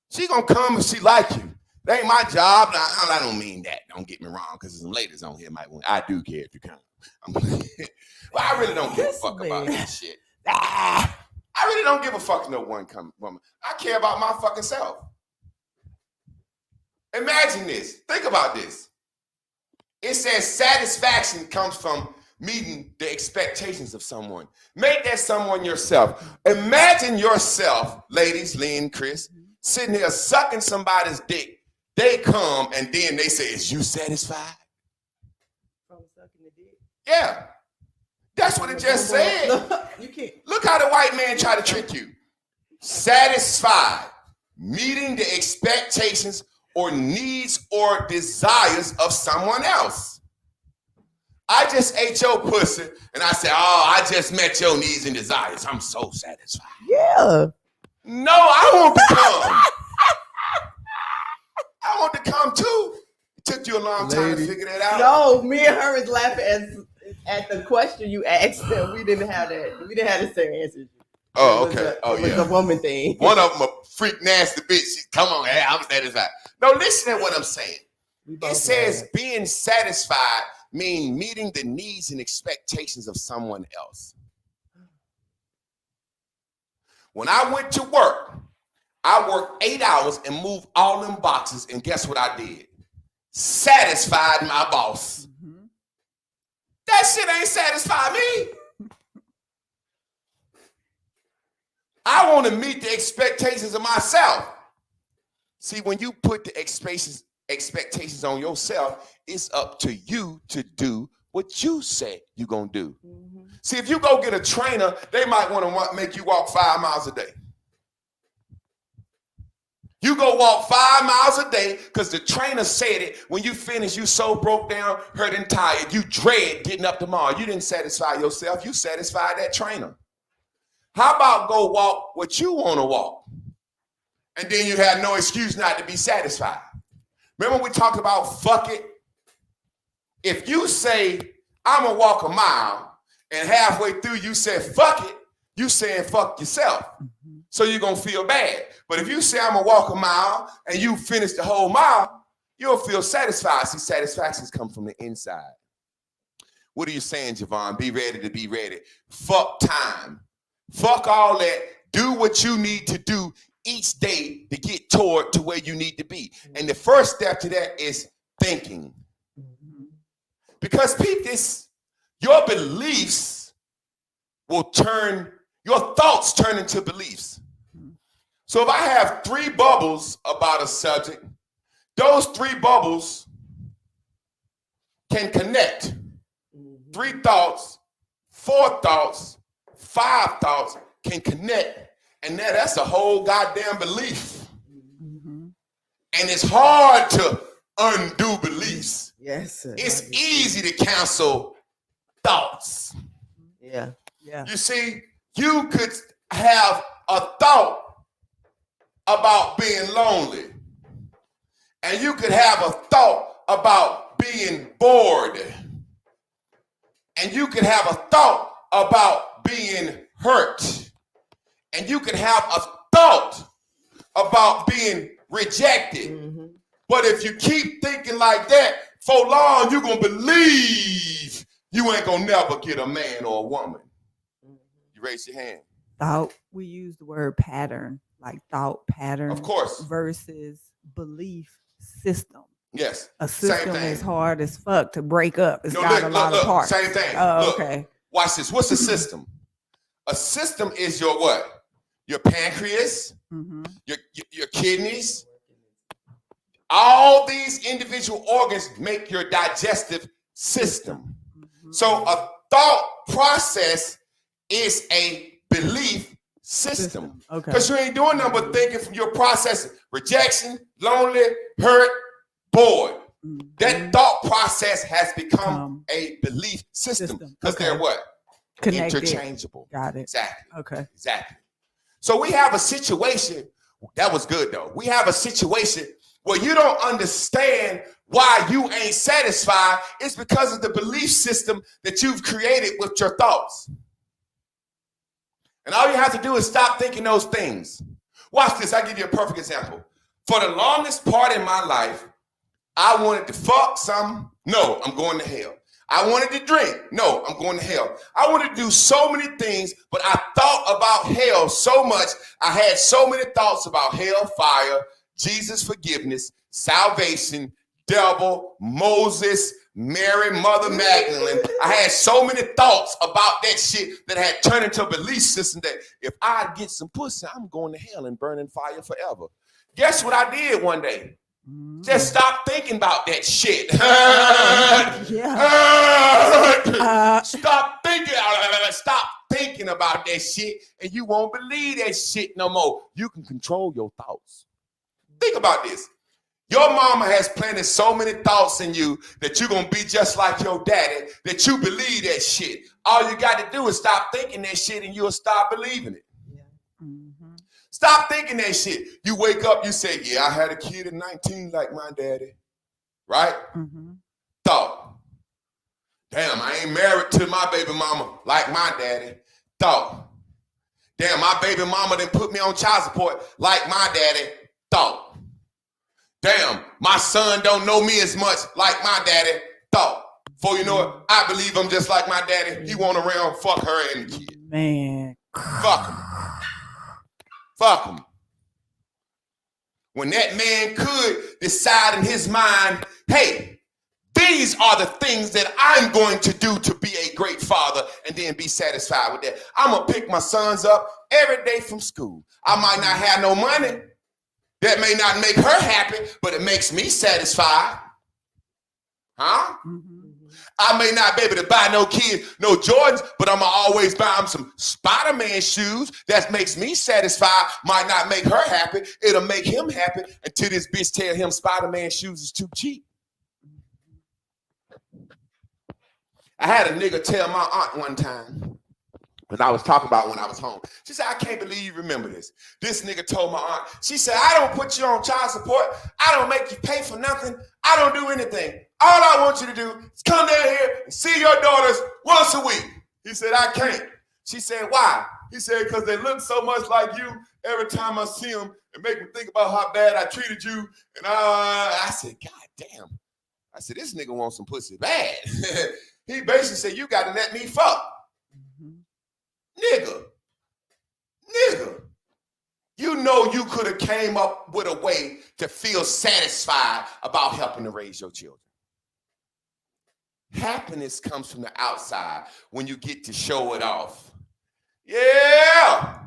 She gonna come if she like you. That ain't my job. I don't mean that. Don't get me wrong, because some ladies on here might want. I do care if you come. But I really don't give a fuck about that shit. I really don't give a fuck if no woman. I care about my fucking self. Imagine this. Think about this. It says satisfaction comes from meeting the expectations of someone. Make that someone yourself. Imagine yourself, ladies, Lynn, Chris, sitting here sucking somebody's dick. They come and then they say, is you satisfied? From sucking the dick? Yeah. That's what it just said. You can't. Look how the white man tried to trick you. Satisfied, meeting the expectations or needs or desires of someone else. I just ate your pussy and I said, oh, I just met your needs and desires. I'm so satisfied. Yeah. No, I want to come. I want to come too. It took you a long time to figure that out. No, me and her is laughing at the question you asked them. We didn't have that. We didn't have the same answer. Oh, okay. It was a woman thing. One of them a freak nasty bitch. Come on, hey, I'm satisfied. No, listen to what I'm saying. It says being satisfied means meeting the needs and expectations of someone else. When I went to work, I worked 8 hours and moved all them boxes, and guess what I did? Satisfied my boss. Mm-hmm. That shit ain't satisfied me. I want to meet the expectations of myself. See, when you put the expectations on yourself, it's up to you to do what you say you're going to do. Mm-hmm. See, if you go get a trainer, they might want to make you walk 5 miles a day. You go walk 5 miles a day because the trainer said it. When you finish, you so broke down, hurt and tired. You dread getting up tomorrow. You didn't satisfy yourself. You satisfied that trainer. How about go walk what you want to walk? And then you have no excuse not to be satisfied. Remember we talked about fuck it? If you say, I'm going to walk a mile, and halfway through you say, fuck it, you saying fuck yourself. So you're going to feel bad. But if you say, I'm going to walk a mile, and you finish the whole mile, you'll feel satisfied. See, satisfactions come from the inside. What are you saying, Javon? Be ready to be ready. Fuck time. Fuck all that. Do what you need to do each day to get toward to where you need to be. And the first step to that is thinking. Because peep this, your beliefs will turn, your thoughts turn into beliefs. So if I have 3 bubbles about a subject, those 3 bubbles can connect. 3 thoughts, 4 thoughts, 5 thoughts can connect. And now that's a whole goddamn belief. And it's hard to undo beliefs. Yes, sir. It's easy to cancel thoughts. Yeah. You see, you could have a thought about being lonely. And you could have a thought about being bored. And you could have a thought about being hurt. And you could have a thought about being rejected. But if you keep thinking like that, for long, you're going to believe you ain't going to never get a man or a woman. You raise your hand. Thought, we use the word pattern, like thought pattern. Of course. Versus belief system. Yes. A system same thing. is hard as fuck to break up. It's No, got a lot of parts. Same thing. Oh, Look, okay. watch this. What's a system? A system is your what? Your pancreas, your kidneys. All these individual organs make your digestive system. So a thought process is a belief system. Okay. Because you ain't doing nothing but thinking from your process. Rejection, lonely, hurt, bored. That thought process has become a belief system. Because they're what? Connected. Interchangeable. Got it. Exactly. Okay. Exactly. So we have a situation, that was good though. We have a situation where you don't understand why you ain't satisfied. It's because of the belief system that you've created with your thoughts. And all you have to do is stop thinking those things. Watch this. I'll give you a perfect example. For the longest part in my life, I wanted to fuck some. No, I'm going to hell. I wanted to drink. No, I'm going to hell. I wanted to do so many things, but I thought about hell so much. I had so many thoughts about hell, fire, Jesus' forgiveness, salvation, devil, Moses, Mary, Mother Magdalene. I had so many thoughts about that shit that had turned into a belief system that if I get some pussy, I'm going to hell and burning fire forever. Guess what I did one day? Just stop thinking about that shit. Stop thinking about that shit, and you won't believe that shit no more. You can control your thoughts. Think about this. Your mama has planted so many thoughts in you that you're going to be just like your daddy, that you believe that shit. All you got to do is stop thinking that shit, and you'll start believing it. Stop thinking that shit. You wake up, you say, yeah, I had a kid at 19 like my daddy. Right? Thought. Damn, I ain't married to my baby mama like my daddy. Thought. Damn, my baby mama didn't put me on child support like my daddy. Thought. Damn, my son don't know me as much like my daddy. Thought. Before you know it, I believe I'm just like my daddy. He want around, fuck her and the kid. Man. Fuck him. Fuck him. When that man could decide in his mind, hey, these are the things that I'm going to do to be a great father, and then be satisfied with that. I'm going to pick my sons up every day from school. I might not have no money. That may not make her happy, but it makes me satisfied. Huh? I may not be able to buy no kid, no Jordans, but I'm going to always buy him some Spider-Man shoes. That makes me satisfied. Might not make her happy. It'll make him happy until this bitch tell him Spider-Man shoes is too cheap. I had a nigga tell my aunt one time, because I was talking about when I was home. She said, I can't believe you remember this. This nigga told my aunt, she said, I don't put you on child support. I don't make you pay for nothing. I don't do anything. All I want you to do is come down here and see your daughters once a week. He said, I can't. She said, why? He said, because they look so much like you. Every time I see them, it make me think about how bad I treated you. And I said, God damn. I said, this nigga wants some pussy bad. He basically said, you got to let me fuck. Nigga. You know you could have came up with a way to feel satisfied about helping to raise your children. Happiness comes from the outside when you get to show it off. Yeah.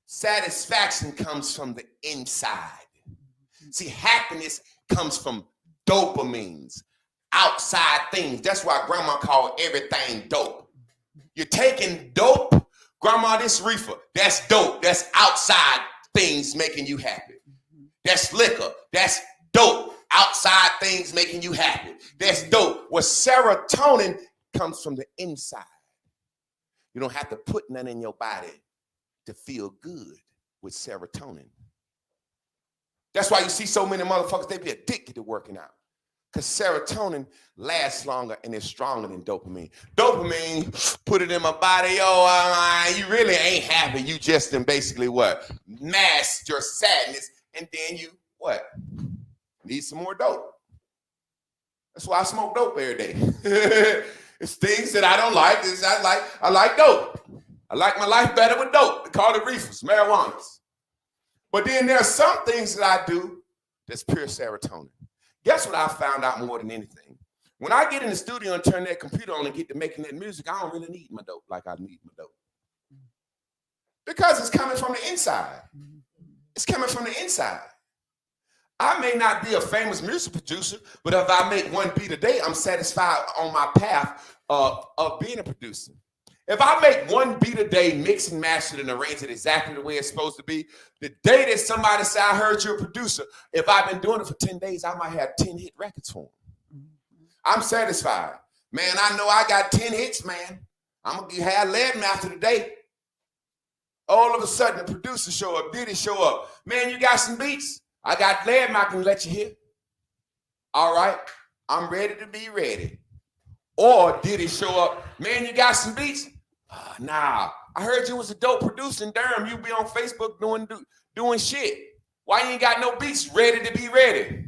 Satisfaction comes from the inside. See, happiness comes from dopamines, outside things. That's why grandma called everything dope. You're taking dope. Grandma, this reefer, that's dope. That's outside things making you happy. That's liquor. That's dope. Outside things making you happy. That's dope. Well, serotonin comes from the inside. You don't have to put nothing in your body to feel good with serotonin. That's why you see so many motherfuckers, they be addicted to working out. Because serotonin lasts longer and is stronger than dopamine. Dopamine, put it in my body, you really ain't happy. You just basically what? Mask your sadness, and then you what? Need some more dope. That's why I smoke dope every day. It's things that I don't like. I like dope. I like my life better with dope. They call it reefers, marijuanas. But then there are some things that I do that's pure serotonin. Guess what I found out more than anything? When I get in the studio and turn that computer on and get to making that music, I don't really need my dope like I need my dope. Because it's coming from the inside. It's coming from the inside. I may not be a famous music producer, but if I make one beat a day, I'm satisfied on my path of being a producer. If I make one beat a day, mix and master it and arrange it exactly the way it's supposed to be, the day that somebody say, I heard you're a producer, if I've been doing it for 10 days, I might have 10 hit records for them. I'm satisfied. Man, I know I got 10 hits, man. I'm going to have 11 after the day. All of a sudden, the producer show up, Diddy show up. Man, you got some beats? I got 11 I can let you hear. All right, I'm ready to be ready. Or Diddy show up, man, you got some beats? Nah, I heard you was a dope producer in Durham. You be on Facebook doing shit. Why you ain't got no beats ready to be ready?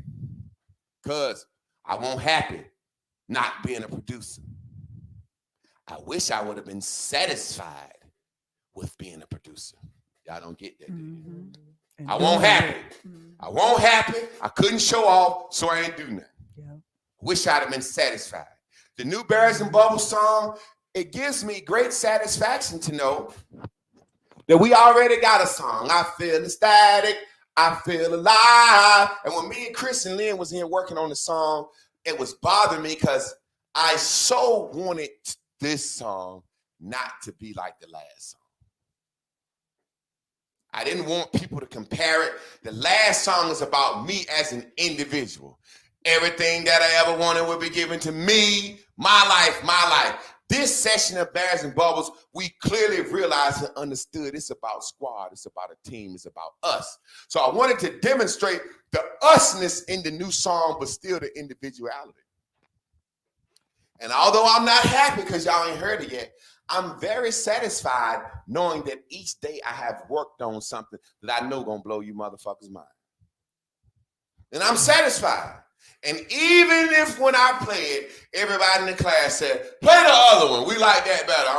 Because I won't happy not being a producer. I wish I would have been satisfied with being a producer. Y'all don't get that, do you? I won't happy. I won't happy. I couldn't show off, so I ain't do nothing. Yeah. Wish I'd have been satisfied. The new Bears and Bubbles song, it gives me great satisfaction to know that we already got a song. I feel ecstatic. I feel alive. And when me and Chris and Lynn was here working on the song, it was bothering me because I so wanted this song not to be like the last song. I didn't want people to compare it. The last song is about me as an individual. Everything that I ever wanted would be given to me, my life, my life. This session of Bears and Bubbles, we clearly realized and understood it's about squad, it's about a team, it's about us. So I wanted to demonstrate the usness in the new song, but still the individuality. And although I'm not happy because y'all ain't heard it yet, I'm very satisfied knowing that each day I have worked on something that I know gonna blow you motherfuckers' mind. And I'm satisfied. And even if when I play it, everybody in the class said, play the other one. We like that better.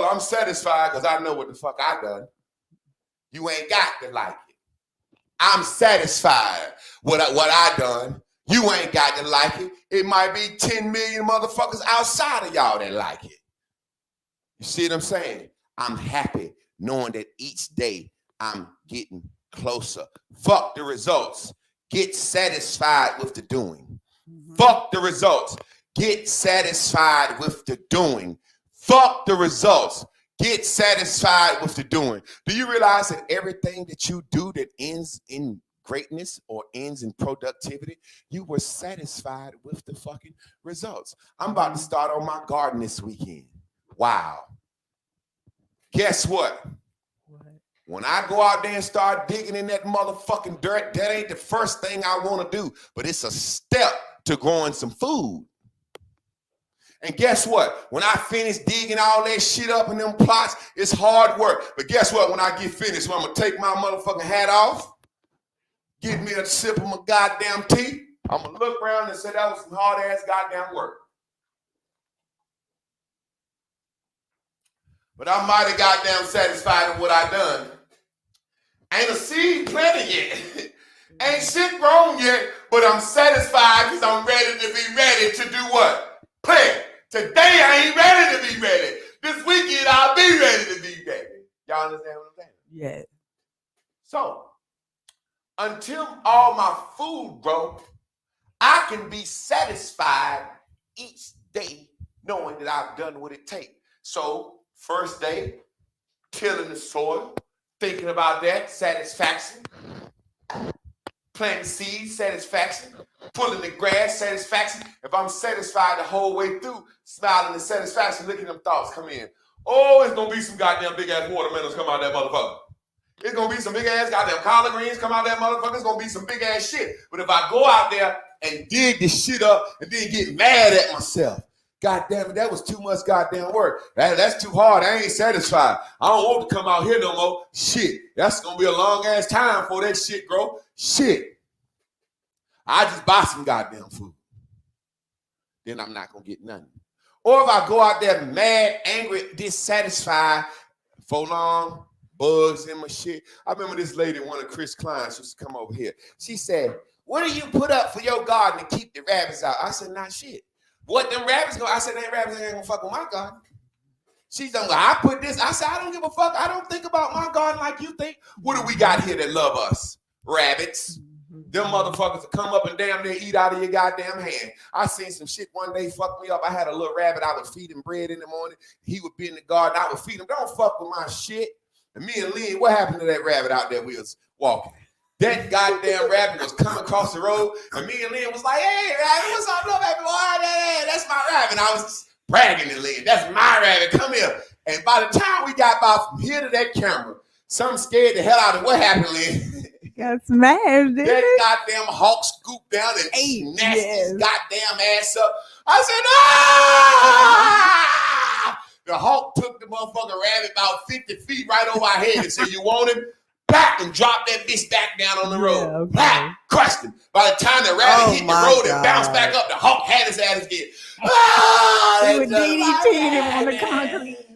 I'm satisfied because I know what the fuck I done. You ain't got to like it. I'm satisfied with what I done. You ain't got to like it. It might be 10 million motherfuckers outside of y'all that like it. You see what I'm saying? I'm happy knowing that each day I'm getting closer. Fuck the results. Get satisfied with the doing. Fuck the results. Get satisfied with the doing. Fuck the results. Get satisfied with the doing. Do you realize that everything that you do that ends in greatness or ends in productivity, you were satisfied with the fucking results? I'm about to start on my garden this weekend. Wow. Guess what? When I go out there and start digging in that motherfucking dirt, that ain't the first thing I want to do, but it's a step to growing some food. And guess what? When I finish digging all that shit up in them plots, it's hard work. But guess what? When I get finished, I'm going to take my motherfucking hat off, get me a sip of my goddamn tea. I'm going to look around and say that was some hard-ass goddamn work. But I'm mighty goddamn satisfied with what I done. Ain't a seed planted yet. Ain't shit grown yet, but I'm satisfied because I'm ready to be ready to do what? Plant. Today I ain't ready to be ready. This weekend I'll be ready to be ready. Y'all understand what I'm saying? Yeah. So, until all my food grow, I can be satisfied each day knowing that I've done what it takes. So, first day, tilling the soil, thinking about that, satisfaction. Planting seeds, satisfaction. Pulling the grass, satisfaction. If I'm satisfied the whole way through, smiling and satisfaction, looking at them thoughts come in. Oh, it's gonna be some goddamn big ass watermelons come out that motherfucker. It's gonna be some big ass goddamn collard greens come out that motherfucker. It's gonna be some big ass shit. But if I go out there and dig this shit up and then get mad at myself, God damn it, that was too much goddamn work. That's too hard. I ain't satisfied. I don't want to come out here no more. Shit, that's gonna be a long ass time for that shit grow. Shit. I just buy some goddamn food. Then I'm not gonna get nothing. Or if I go out there mad, angry, dissatisfied, for long, bugs in my shit. I remember this lady, one of Chris Klein's, used to come over here. She said, "What do you put up for your garden to keep the rabbits out?" I said, "Not shit." What them rabbits go? I said, "Them rabbits ain't gonna fuck with my garden." She's done. I put this. I said, "I don't give a fuck. I don't think about my garden like you think." What do we got here that love us? Rabbits. Them motherfuckers will come up and damn near eat out of your goddamn hand. I seen some shit one day fuck me up. I had a little rabbit. I would feed him bread in the morning. He would be in the garden. I would feed him. Don't fuck with my shit. And me and Lynn, what happened to that rabbit out there we was walking? That goddamn rabbit was coming across the road, and me and Lynn was like, "Hey, rabbit, what's up, little baby boy? That's my rabbit." And I was bragging to Lynn, "That's my rabbit. Come here." And by the time we got about from here to that camera, something scared the hell out of what happened, Lynn. Got smashed, didn't That it? goddamn hawk scooped down and Hey, snatched his yes. goddamn ass up. I said, "Ah!" The hawk took the motherfucking rabbit about 50 feet right over our head and said, "You want him?" Back and dropped that bitch back down on the road. Yeah, okay. Back, crushed him. By the time the rabbit hit the my road and God. bounced back up, the hawk had his ass again. Ah, He was that's DDT'd him on the rabbit. concrete.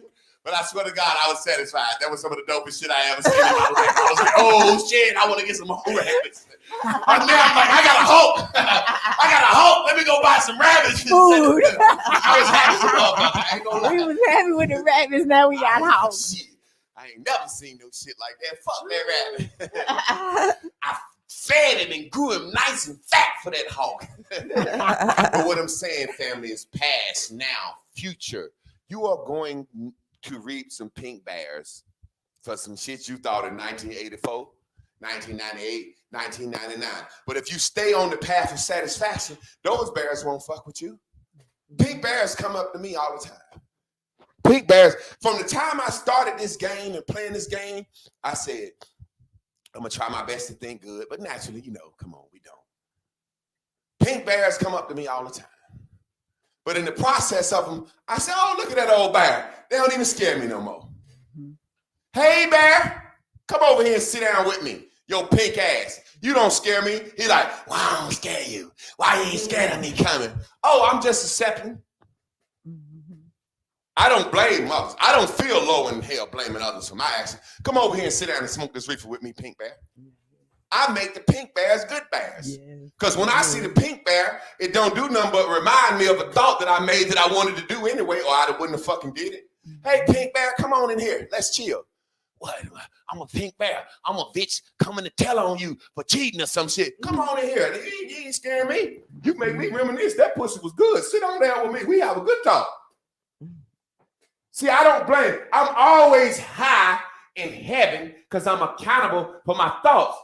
But I swear to God, I was satisfied. That was some of the dopest shit I ever seen in my life. I was like, "Oh shit, I want to get some more rabbits." And now I'm like, I got a hope. I got a hope. Let me go buy some rabbits. Food. I was happy as a motherfucker. I ain't gonna We lie. was happy with the rabbits. Now we got house. Shit. I ain't never seen no shit like that. Fuck that rabbit. I fed him and grew him nice and fat for that hawk. But what I'm saying, family, is past, now, future. You are going to reap some pink bears for some shit you thought in 1984, 1998, 1999. But if you stay on the path of satisfaction, those bears won't fuck with you. Pink bears come up to me all the time. Pink bears, from the time I started this game and playing this game, I said, I'm going to try my best to think good, but naturally, come on, we don't. Pink bears come up to me all the time. But in the process of them, I said, "Oh, look at that old bear. They don't even scare me no more." "Hey, bear, come over here and sit down with me. Your pink ass. You don't scare me." He like, "Why I don't scare you? Why you ain't scared of me coming?" "Oh, I'm just accepting." I don't blame others. I don't feel low in hell blaming others for my actions. Come over here and sit down and smoke this reefer with me, pink bear. I make the pink bears good bears. Because when I see the pink bear, it don't do nothing but remind me of a thought that I made that I wanted to do anyway, or I wouldn't have fucking did it. "Hey, pink bear, come on in here. Let's chill." "What? I'm a pink bear. I'm a bitch coming to tell on you for cheating or some shit." "Come on in here. You ain't scaring me. You make me reminisce. That pussy was good. Sit on down with me. We have a good talk." See, I don't blame. I'm always high in heaven because I'm accountable for my thoughts.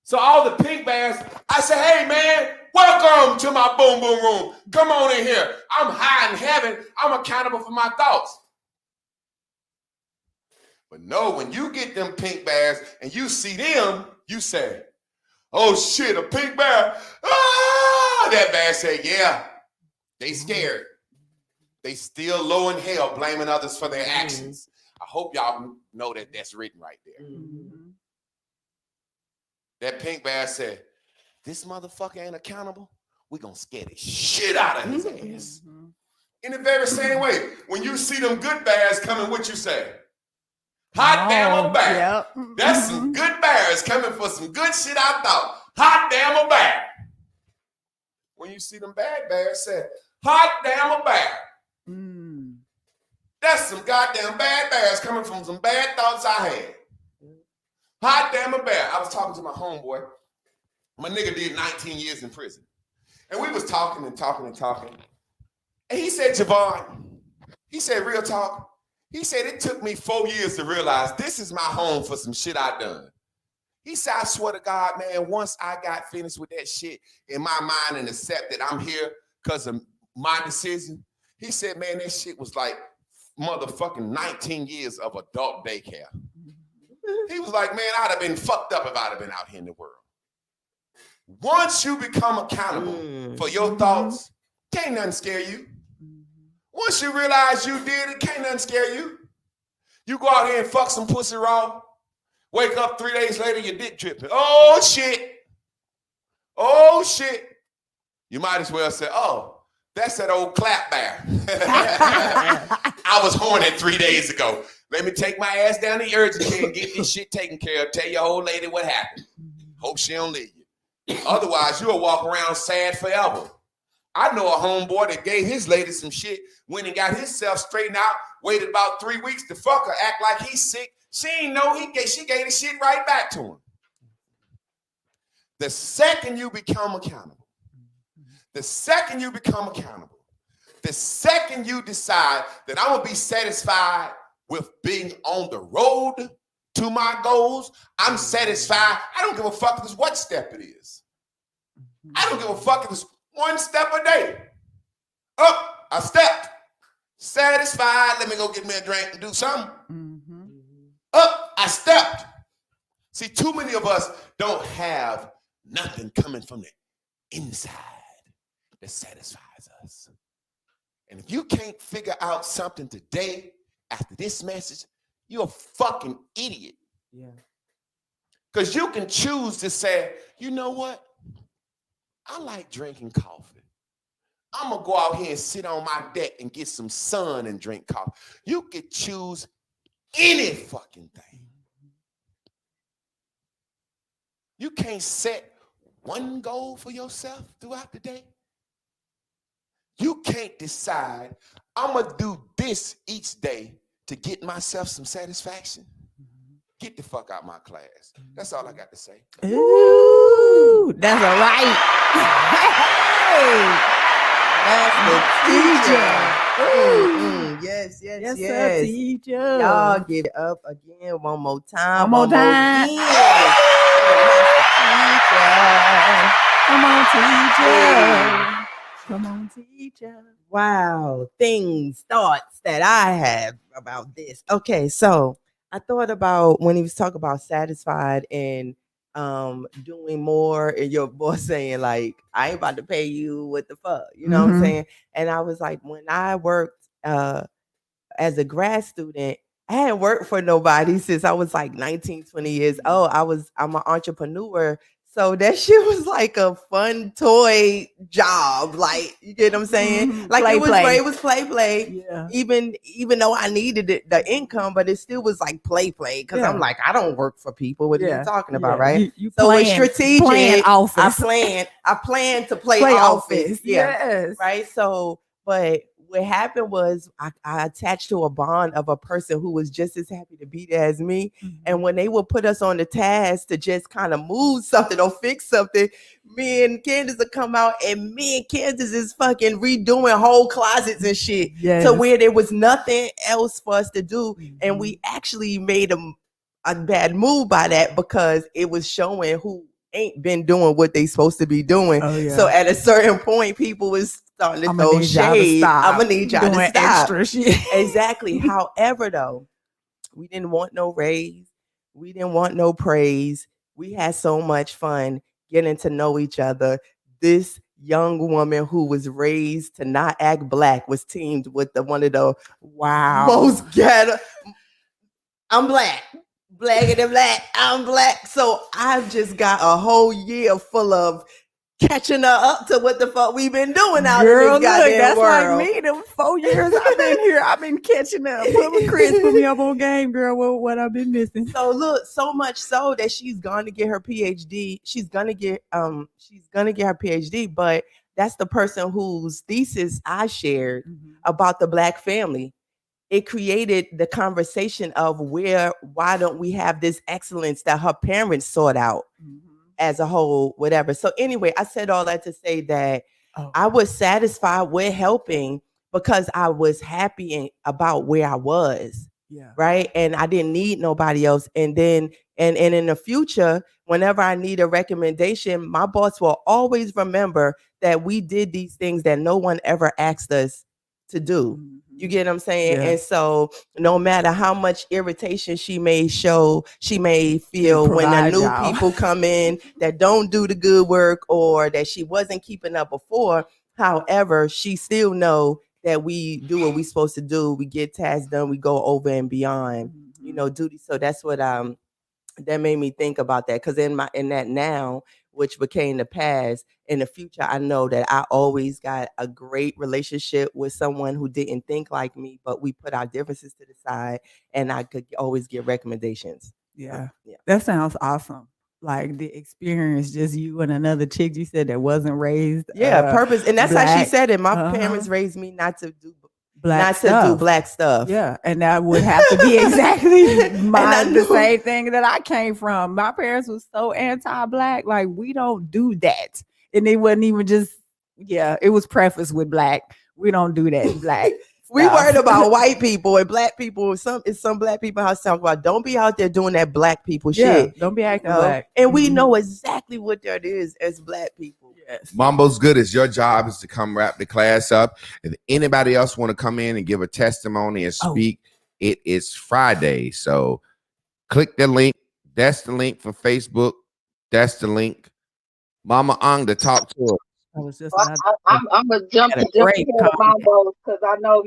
So all the pink bears, I say, "Hey, man, welcome to my boom boom room. Come on in here. I'm high in heaven. I'm accountable for my thoughts." But no, when you get them pink bears and you see them, you say, "Oh shit, a pink bear." Ah! That bear say, "Yeah, they scared. They still low in hell blaming others for their actions. I hope y'all know that that's written right there. That Pink Bear said, this motherfucker ain't accountable. We're going to scare the shit out of his ass. In the very same way, when you see them good bears coming, what you say? Hot damn a bear. Yep. That's some good bears coming for some good shit I thought. Hot damn a bear. When you see them bad bears, say, hot damn a bear. That's some goddamn bad bears coming from some bad thoughts I had. Hot damn a bear. I was talking to my homeboy. My nigga did 19 years in prison. And we was talking and talking and talking. And he said, Javon, he said, real talk. He said, it took me 4 years to realize this is my home for some shit I done. He said, I swear to God, man, once I got finished with that shit in my mind and accepted I'm here because of my decision, he said, man, that shit was like motherfucking 19 years of adult daycare. He was like, man, I'd have been fucked up if I'd have been out here in the world. Once you become accountable for your thoughts, can't nothing scare you. Once you realize you did it, can't nothing scare you. You go out here and fuck some pussy raw, wake up 3 days later, your dick dripping. Oh, shit. Oh, shit. You might as well say, oh, that's that old clap bear. I was horny 3 days ago. Let me take my ass down to urgent care and get this shit taken care of. Tell your old lady what happened. Hope she don't leave you. Otherwise, you'll walk around sad forever. I know a homeboy that gave his lady some shit, went and got himself straightened out, waited about 3 weeks to fuck her, act like he's sick. She ain't know she gave the shit right back to him. The second you become accountable, the second you decide that I'm gonna be satisfied with being on the road to my goals, I'm satisfied. I don't give a fuck if it's what step it is. I don't give a fuck if it's 1 step a day. Up, I stepped. Satisfied, let me go get me a drink and do something. Up, I stepped. See, too many of us don't have nothing coming from the inside that satisfies us. And if you can't figure out something today after this message, you're a fucking idiot. Yeah. Because you can choose to say, you know what? I like drinking coffee. I'm going to go out here and sit on my deck and get some sun and drink coffee. You could choose any fucking thing. You can't set one goal for yourself throughout the day. You can't decide, I'm going to do this each day to get myself some satisfaction. Get the fuck out my class. That's all I got to say. Ooh, that's all right. Hey, that's the teacher. Yes, Yes, yes. sir, teacher. Y'all give it up again one more time. One more time. Again. Teacher. Come on, teacher. Come on, teacher. Wow, thoughts that I have about this. Okay, so I thought about when he was talking about satisfied and doing more, and your boss saying like, I ain't about to pay you, what the fuck, you know what I'm saying? And I was like, when I worked as a grad student, I hadn't worked for nobody since I was like 19, 20 years old. I'm an entrepreneur. So that shit was like a fun toy job. Like, you get what I'm saying? Like it was play. Yeah. Even though I needed the income, but it still was like play. Cause I'm like, I don't work for people. What are you talking about? Right. You So playing, it's strategic. Playing office. I plan to play office. Yeah. Yes. Right. So, but what happened was I attached to a bond of a person who was just as happy to be there as me. And when they would put us on the task to just kind of move something or fix something, me and Candace would come out, and me and Candace is fucking redoing whole closets and shit to where there was nothing else for us to do. And we actually made a bad move by that because it was showing who ain't been doing what they supposed to be doing. So at a certain point, people was starting to throw shade. I'm gonna need y'all to stop. Extra shit. Exactly. However, though, we didn't want no raise. We didn't want no praise. We had so much fun getting to know each other. This young woman who was raised to not act black was teamed with one of the Wow. most ghetto. I'm black. Blacker than black. I'm black. So I've just got a whole year full of catching her up to what the fuck we've been doing out Girl, in this look, goddamn that's world. like me. Them 4 years I've been here, I've been catching up. Chris put me up on game, girl. What I've been missing. So look, so much so that she's going to get her PhD. She's gonna get her PhD, but that's the person whose thesis I shared about the Black family. It created the conversation of why don't we have this excellence that her parents sought out as a whole, whatever. So anyway, I said all that to say that I was satisfied with helping because I was happy about where I was. Yeah. Right. And I didn't need nobody else. And then, and in the future, whenever I need a recommendation, my boss will always remember that we did these things that no one ever asked us to do. You get what I'm saying? Yeah. And so no matter how much irritation she may feel when the new people come in that don't do the good work or that she wasn't keeping up before, however, she still know that we do what we supposed to do. We get tasks done. We go over and beyond, duty. So that's what that made me think about that. Because in that now, which became the past, in the future, I know that I always got a great relationship with someone who didn't think like me, but we put our differences to the side, and I could always get recommendations. Yeah. That sounds awesome. Like the experience, just you and another chick you said that wasn't raised. Purpose. And that's black. how she said it. My parents raised me not to do black stuff. Yeah. And that would have to be exactly the same thing that I came from. My parents was so anti-black. Like, we don't do that. And it wasn't even just, it was prefaced with black. We don't do that black. We worried about white people and black people. Some black people how to talk about. Don't be out there doing that black people shit. Don't be acting black. And we know exactly what that is as black people. Yes. Mambo's good. It's your job is to come wrap the class up. If anybody else want to come in and give a testimony and speak, it is Friday. So click the link. That's the link for Facebook. That's the link. Mama Ang to talk to her. I'm gonna jump ahead of Mambo because I know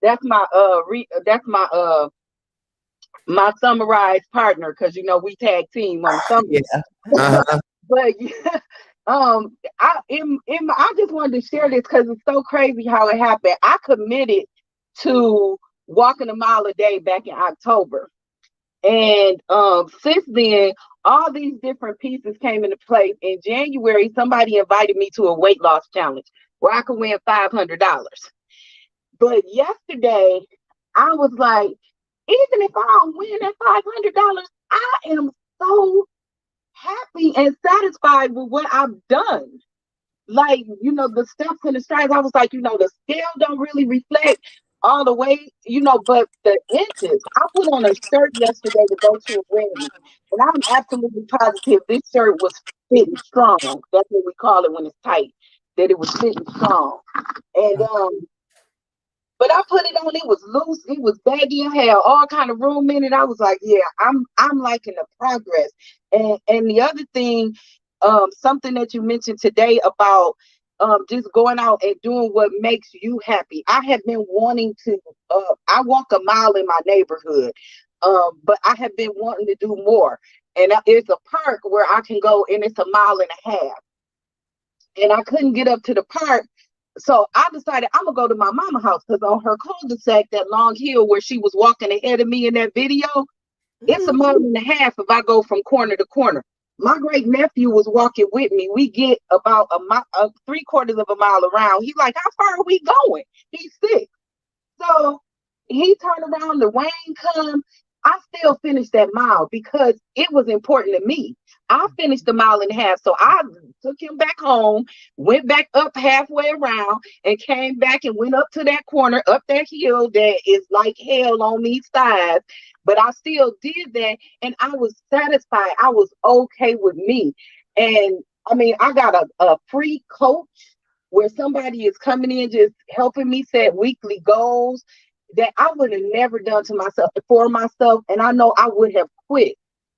that's my my summarized partner because we tag team on some. But I just wanted to share this because it's so crazy how it happened. I committed to walking a mile a day back in October, and since then, all these different pieces came into place. In January, somebody invited me to a weight loss challenge where I could win $500. But yesterday, I was like, even if I don't win that $500, I am so happy and satisfied with what I've done. Like, the steps and the strides, I was like, the scale don't really reflect all the way, but the inches. I put on a shirt yesterday to go to a wedding, and I'm absolutely positive this shirt was fitting strong. That's what we call it when it's tight, that it was fitting strong. And but I put it on, it was loose, it was baggy, I had all kind of room in it. I was like, I'm liking the progress. And the other thing, something that you mentioned today about just going out and doing what makes you happy. I have been wanting to, I walk a mile in my neighborhood, but I have been wanting to do more. And it's a park where I can go and it's a mile and a half. And I couldn't get up to the park. So I decided I'm going to go to my mama's house because on her cul-de-sac, that long hill where she was walking ahead of me in that video, it's a mile and a half if I go from corner to corner. My great nephew was walking with me. We get about 3/4 of a mile around. He's like, how far are we going? He's 6. So he turned around, the rain come. I still finished that mile because it was important to me. I finished the mile and a half. So I took him back home, went back up halfway around and came back and went up to that corner, up that hill that is like hell on these sides. But I still did that and I was satisfied. I was okay with me. And I mean, I got a free coach where somebody is coming in just helping me set weekly goals that I would have never done for myself. And I know I would have quit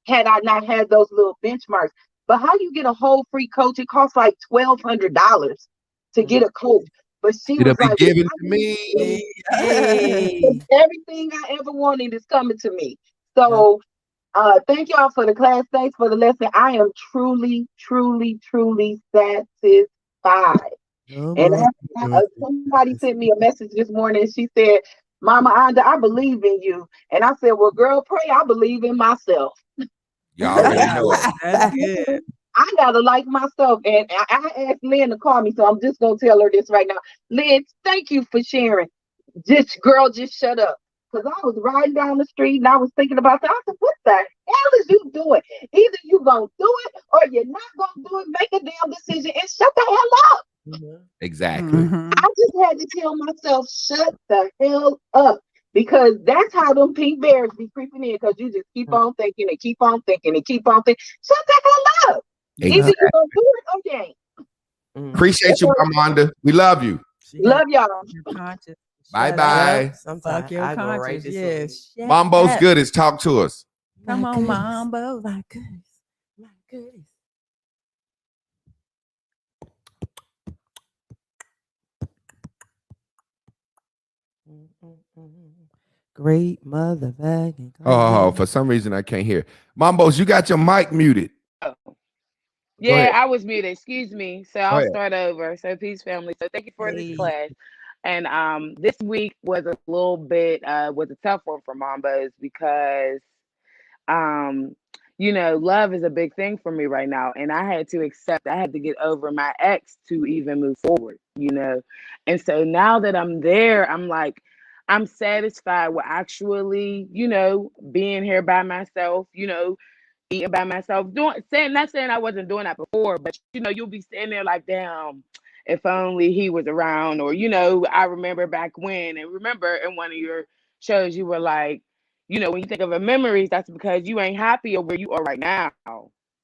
had I not had those little benchmarks. But how you get a whole free coach? It costs like $1,200 to get a coach. But she It'll was be like, given "I to need me. Hey. everything I ever wanted is coming to me." So thank y'all for the class. Thanks for the lesson. I am truly, truly, truly satisfied. And somebody sent me a message this morning. She said, "Mama Anda, I believe in you." And I said, "Well, girl, pray I believe in myself." You already know it. That's good. I gotta like myself. And I asked Lynn to call me, so I'm just gonna tell her this right now. Lynn, thank you for sharing. Just shut up. Because I was riding down the street and I was thinking about that. I said, what the hell is you doing? Either you gonna do it or you're not gonna do it. Make a damn decision and shut the hell up. Exactly. I just had to tell myself, shut the hell up. Because that's how them pink bears be creeping in, because you just keep on thinking and keep on thinking and keep on thinking. Shut the hell up. Either you're gonna do it or you ain't. Appreciate you, Amanda. We love you. Love y'all. Your conscience. Bye-bye. Sometimes Fuck your I go right conscience. this way. Yes. Mambo's Goodies. Talk to us. Come on, Mambo. My goodness. My goodness. Great motherfucking. Oh, for some reason I can't hear. Mambos, you got your mic muted. Yeah, ahead. I was muted. Excuse me. So I'll start over. So peace, family. So thank you for this class. And this week was a little bit was a tough one for Mambos because you know, love is a big thing for me right now. And I had to accept, I had to get over my ex to even move forward, you know. And so now that I'm there, I'm like, I'm satisfied with actually, you know, being here by myself, you know, eating by myself, not saying I wasn't doing that before, but you know, you'll be sitting there like, damn, if only he was around, or you know, I remember back when, and remember in one of your shows, you were like, you know, when you think of a memories, that's because you ain't happy or where you are right now,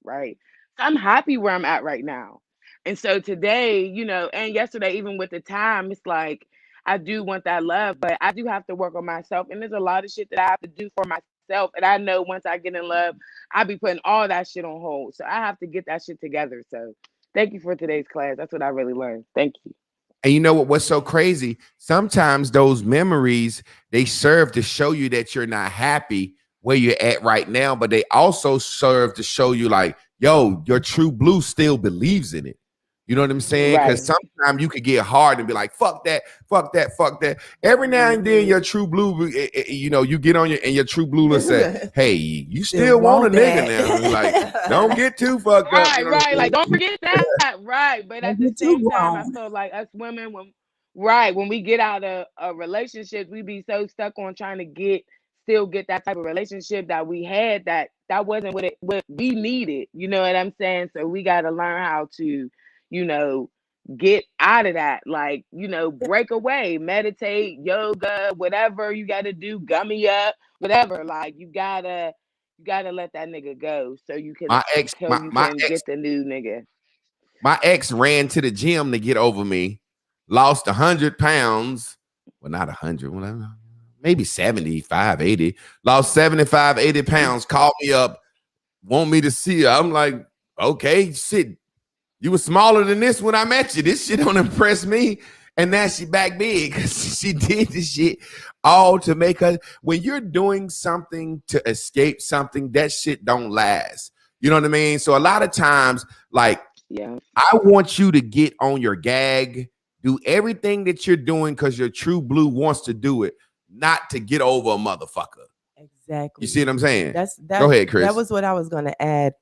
right? So I'm happy where I'm at right now, and so today, you know, and yesterday, even with the time, it's like I do want that love, but I do have to work on myself, and there's a lot of shit that I have to do for myself, and I know once I get in love, I be putting all that shit on hold. So I have to get that shit together. So thank you for today's class. That's what I really learned. Thank you. And you know what's so crazy? Sometimes those memories, they serve to show you that you're not happy where you're at right now, but they also serve to show you like, yo, your true blue still believes in it. You know what I'm saying? Because sometimes you could get hard and be like, fuck that, fuck that, fuck that. Every now and then your true blue, you know, you get on your, and your true blue will say, hey, you still want a nigga now. Like, don't get too fucked up. Right, right. Like, don't forget that. Right. But at the same time, I feel like us women, when we get out of a relationship, we be so stuck on trying to still get that type of relationship that we had that wasn't what we needed. You know what I'm saying? So we got to learn how to, you know, get out of that, like, you know, break away, meditate, yoga, whatever you got to do, gummy up, whatever. Like you gotta let that nigga go so you can get the new nigga. My ex ran to the gym to get over me, lost 100 pounds. Well, not 100, maybe 75, 80. Lost 75, 80 pounds, called me up, want me to see her. I'm like, okay, shit. You were smaller than this when I met you. This shit don't impress me. And now she back big because she did this shit all to make her. When you're doing something to escape something, that shit don't last. You know what I mean? So a lot of times, like, I want you to get on your gag, do everything that you're doing because your true blue wants to do it, not to get over a motherfucker. Exactly. You see what I'm saying? Go ahead, Chris. That was what I was going to add.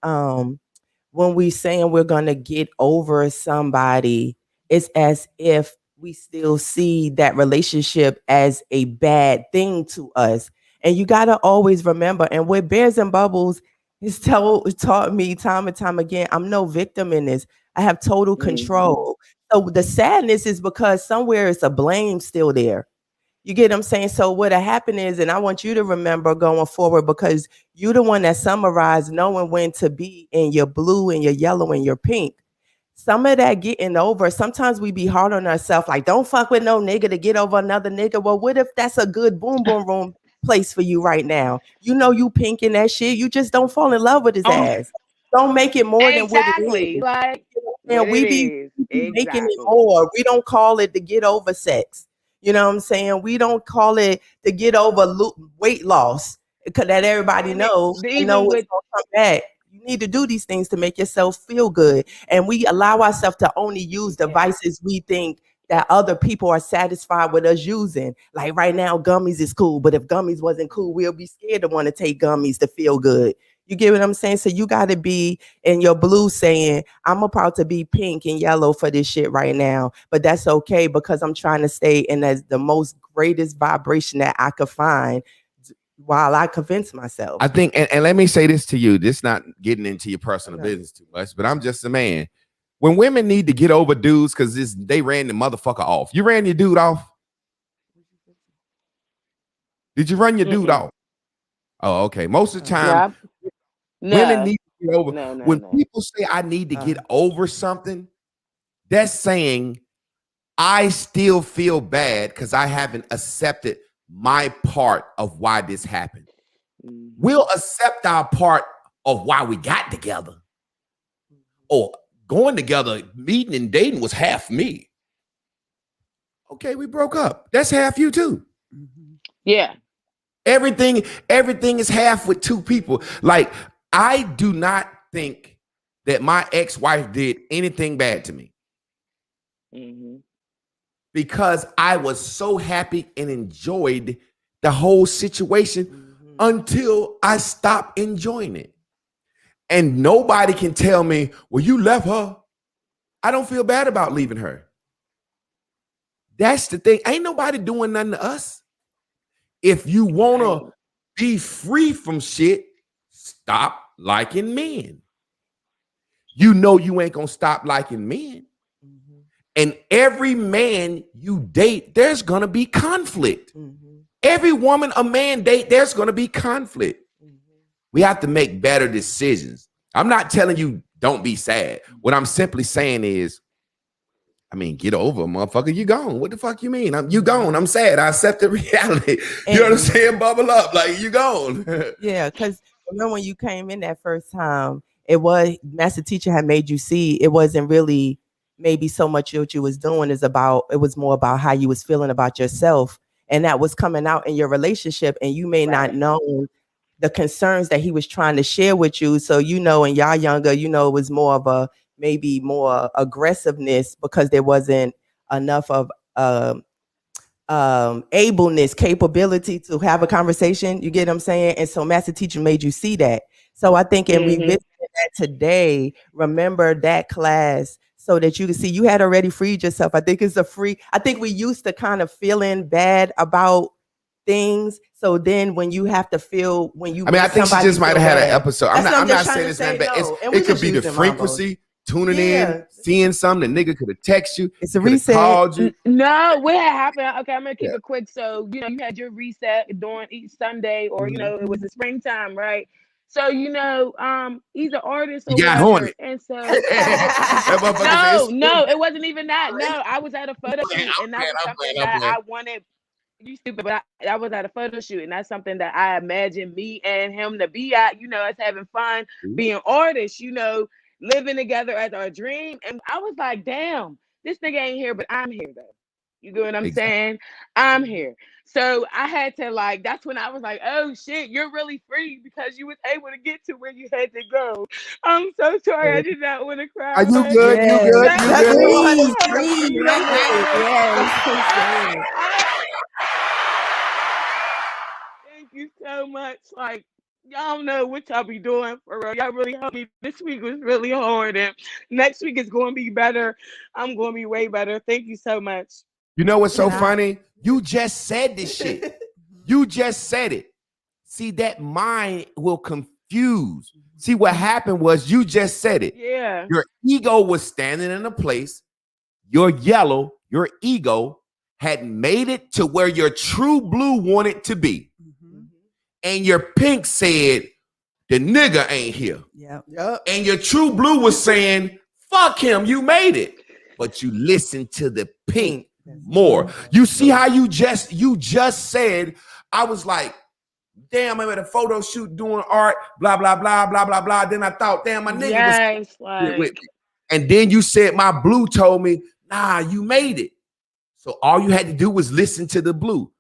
When we saying we're going to get over somebody, it's as if we still see that relationship as a bad thing to us. And you got to always remember, and with Bears and Bubbles, it's taught me time and time again, I'm no victim in this. I have total control. So the sadness is because somewhere it's a blame still there. You get what I'm saying? So what happened is, and I want you to remember going forward, because you're the one that summarized knowing when to be in your blue and your yellow and your pink. Some of that getting over, sometimes we be hard on ourselves, like don't fuck with no nigga to get over another nigga. Well, what if that's a good boom boom room place for you right now? You know you pink in that shit. You just don't fall in love with his ass. Don't make it more than what it Exactly. is. Like And what we it be is. making it Exactly. more. We don't call it the get over sex. You know what I'm saying? We don't call it the get over weight loss because that everybody And knows and even know it's with gonna come back. You need to do these things to make yourself feel good. And we allow ourselves to only use devices we think that other people are satisfied with us using. Like right now, gummies is cool, but if gummies wasn't cool, we'll be scared to want to take gummies to feel good. You get what I'm saying? So you got to be in your blue saying, I'm about to be pink and yellow for this shit right now, but that's okay because I'm trying to stay in the most greatest vibration that I could find while I convince myself. I think, and let me say this to you, this not getting into your personal business too much, but I'm just a man. When women need to get over dudes because they ran the motherfucker off. You ran your dude off? Did you run your dude off? Oh, okay. Most of the time, women need to get over. When people say I need to get over something, that's saying I still feel bad because I haven't accepted my part of why this happened. We'll accept our part of why we got together. Or going together, meeting and dating was half me. Okay, we broke up. That's half you too. Yeah. Everything is half with two people. Like, I do not think that my ex-wife did anything bad to me. Because I was so happy and enjoyed the whole situation until I stopped enjoying it. And nobody can tell me, well, you left her. I don't feel bad about leaving her. That's the thing. Ain't nobody doing nothing to us. If you want to be free from shit, stop liking men. You know you ain't going to stop liking men. And every man you date, there's going to be conflict. Every woman a man date, there's going to be conflict. We have to make better decisions. I'm not telling you don't be sad. What I'm simply saying is, I mean, get over, motherfucker. You gone. What the fuck you mean? You gone. I'm sad. I accept the reality. You know what I'm saying? Bubble up. Like, you gone. Yeah, because remember when you came in that first time, it was master teacher had made you see it wasn't really maybe so much what you was doing it was more about how you was feeling about yourself. And that was coming out in your relationship. And you may not know the concerns that he was trying to share with you. So, you know, and y'all younger, you know, it was more of a maybe more aggressiveness because there wasn't enough of ableness, capability to have a conversation. You get what I'm saying? And so master teacher made you see that. So I think in revisiting that today, remember that class so that you can see you had already freed yourself. I think we used to kind of feeling bad about things. So then when you have to feel I think she just might have had an episode. I'm not saying it's not bad. It could be the frequency, tuning in, seeing something. The nigga could have texted you. It's a reset. Called you. No, what happened? Okay, I'm gonna keep it quick. So, you know, you had your reset during each Sunday, or you know, it was the springtime, right? So, you know, he's an artist or whatever. And so no, it wasn't even that. No, I was at a photo shoot, and that was something that I wanted. You stupid, but I was at a photo shoot, and that's something that I imagined me and him to be at, you know, us having fun, being artists, you know, living together as our dream. And I was like, damn, this nigga ain't here, but I'm here though. You get what I'm saying? I'm here. So I had to that's when I was like, oh shit, you're really free because you was able to get to where you had to go. I'm so sorry. I did not want to cry. Are you good? Yeah. You good? Thank you so much. Like, y'all know what y'all be doing for real. Y'all really helped me. This week was really hard, and next week is going to be better. I'm going to be way better. Thank you so much. You know what's so funny? You just said this shit. You just said it. See, that mind will confuse. See, what happened was you just said it. Yeah. Your ego was standing in a place. Your yellow, your ego had made it to where your true blue wanted to be. And your pink said, the nigga ain't here. Yep. And your true blue was saying, fuck him, you made it. But you listened to the pink more. You see how you just said, I was like, Damn, I'm at a photo shoot doing art, blah, blah, blah, blah, blah, blah. Then I thought, damn, my nigga Yes, was with like me. And then you said my blue told me, nah, you made it. So all you had to do was listen to the blue.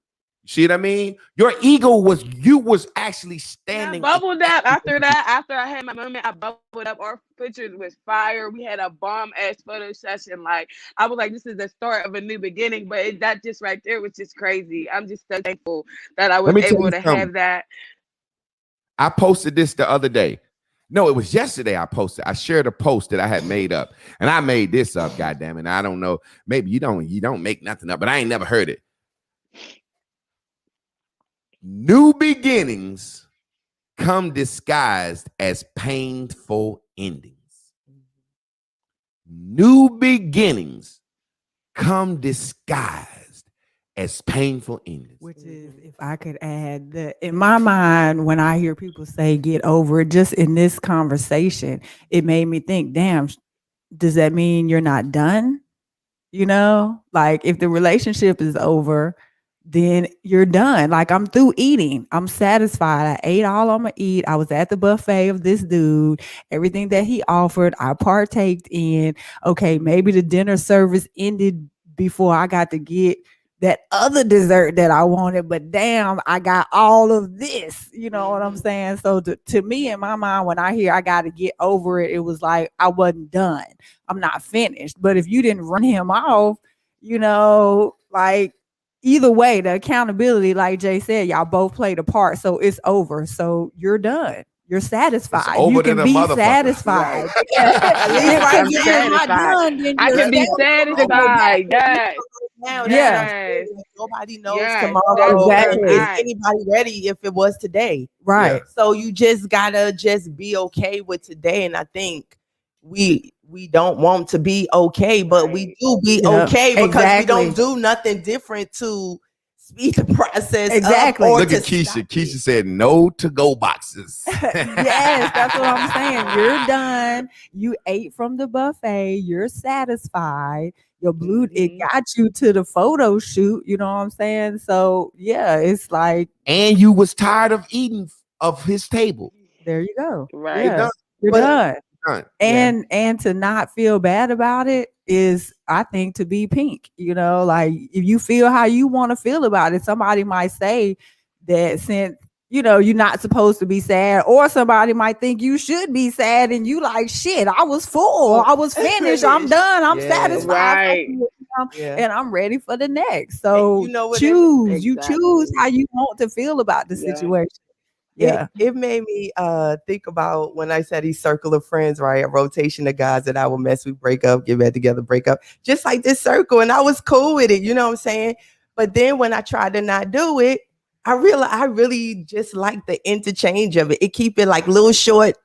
You see what I mean? Your ego was, you was actually standing. I bubbled up after that. After I had my moment, I bubbled up. Our pictures was fire. We had a bomb ass photo session. Like I was like, this is the start of a new beginning. But that just right there was just crazy. I'm just so thankful that I was me tell able you to something. have that. I posted this the other day. No, it was yesterday I posted. I shared a post that I had made up. And I made this up, goddamn it. I don't know. Maybe you don't make nothing up, but I ain't never heard it. New beginnings come disguised as painful endings. New beginnings come disguised as painful endings. Which is, if I could add that in my mind, when I hear people say get over it, just in this conversation, it made me think, damn, does that mean you're not done? You know, like if the relationship is over, then you're done. Like I'm through eating. I'm satisfied. I ate all I'm gonna eat. I was at the buffet of this dude. Everything that he offered, I partaked in. Okay, maybe the dinner service ended before I got to get that other dessert that I wanted, but damn, I got all of this. You know what I'm saying? So to me, in my mind, when I hear I got to get over it, it was like I wasn't done. I'm not finished. But if you didn't run him off, you know, like either way, the accountability, like Jay said, y'all both played a part. So it's over. So you're done. You're satisfied. over You than can a be motherfucker. satisfied. At least If right you're here, not done, then I you're can be satisfied. Yes. now, Yes. nobody knows Yes, tomorrow. that's Exactly. Is right. anybody ready if it was today? right. So you just gotta just be okay with today. And I think we don't want to be okay, but we do be Yeah, okay because exactly. we don't do nothing different to speed the process up Exactly. or Look to at Keisha. stop Keisha it. said no to go boxes. Yes, that's what I'm saying. You're done. You ate from the buffet. You're satisfied. Your blue, it got you to the photo shoot. You know what I'm saying? So yeah, it's like And you was tired of eating of his table. there you go. Right. Yeah, you're But- done. Done. And to not feel bad about it is, I think, to be pink. You know, like if you feel how you want to feel about it, somebody might say that since you know you're not supposed to be sad, or somebody might think you should be sad, and you like shit. I was full. I was finished. I'm done. I'm Yeah. satisfied. Right. Yeah. And I'm ready for the next. So you know what, choose. You exactly. choose how you want to feel about the Yeah. situation. Yeah. It made me think about when I said these circle of friends, right? A rotation of guys that I would mess with, break up, get back together, break up, just like this circle. And I was cool with it, you know what I'm saying? But then when I tried to not do it, I realized I really just like the interchange of it. It keep it like little short,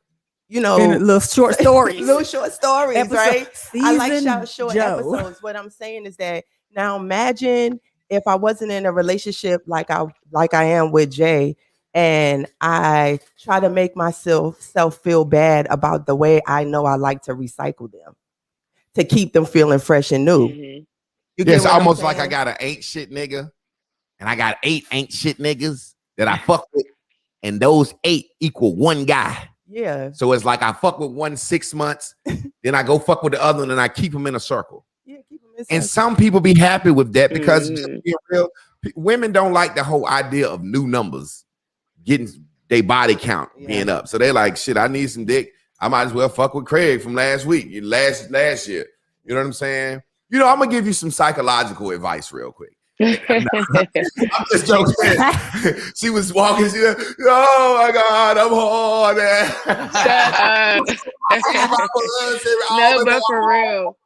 you know, And little short stories. little short stories, Episode- right? I like Season short Joe. episodes. What I'm saying is that now imagine if I wasn't in a relationship like I am with Jay, and I try to make myself feel bad about the way I know I like to recycle them to keep them feeling fresh and new. Mhm. You Yeah, it's what I'm almost like I saying? got an ain't shit nigga, and I got 8 ain't shit niggas that I fuck with, and those 8 equal one guy. Yeah. So it's like I fuck with one 6 months, then I go fuck with the other one, and I keep them in a circle. Yeah, keep them in And circle. some people be happy with that because just Mhm. being real, women don't like the whole idea of new numbers getting their body count being up. So they're like, shit, I need some dick. I might as well fuck with Craig from last week, last year. You know what I'm saying? You know, I'm gonna give you some psychological advice real quick. I'm just joking. She was walking. She was, oh my God, I'm hard. Shut up. No, but for real.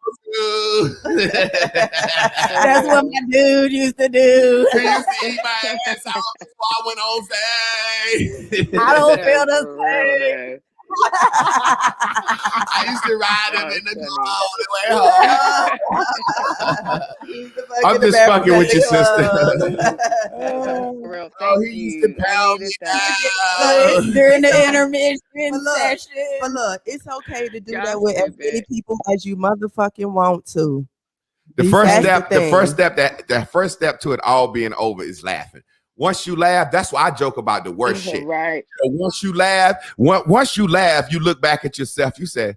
That's what my dude used to do. He used to eat my ass out before I went on stage. I don't feel the For real, same. I used to ride him in the car. I'm just fucking with your sister. For real. Oh, Thank he used you. to pound me I needed that. down. During the intermission But look, session. But look, it's okay to do Y'all that with as stupid. many people as you motherfucking want to. The That's first the step, the thing. first step to it all being over is laughing. once you laugh, that's why I joke about the worst shit. Right. So once you laugh, you look back at yourself, you say,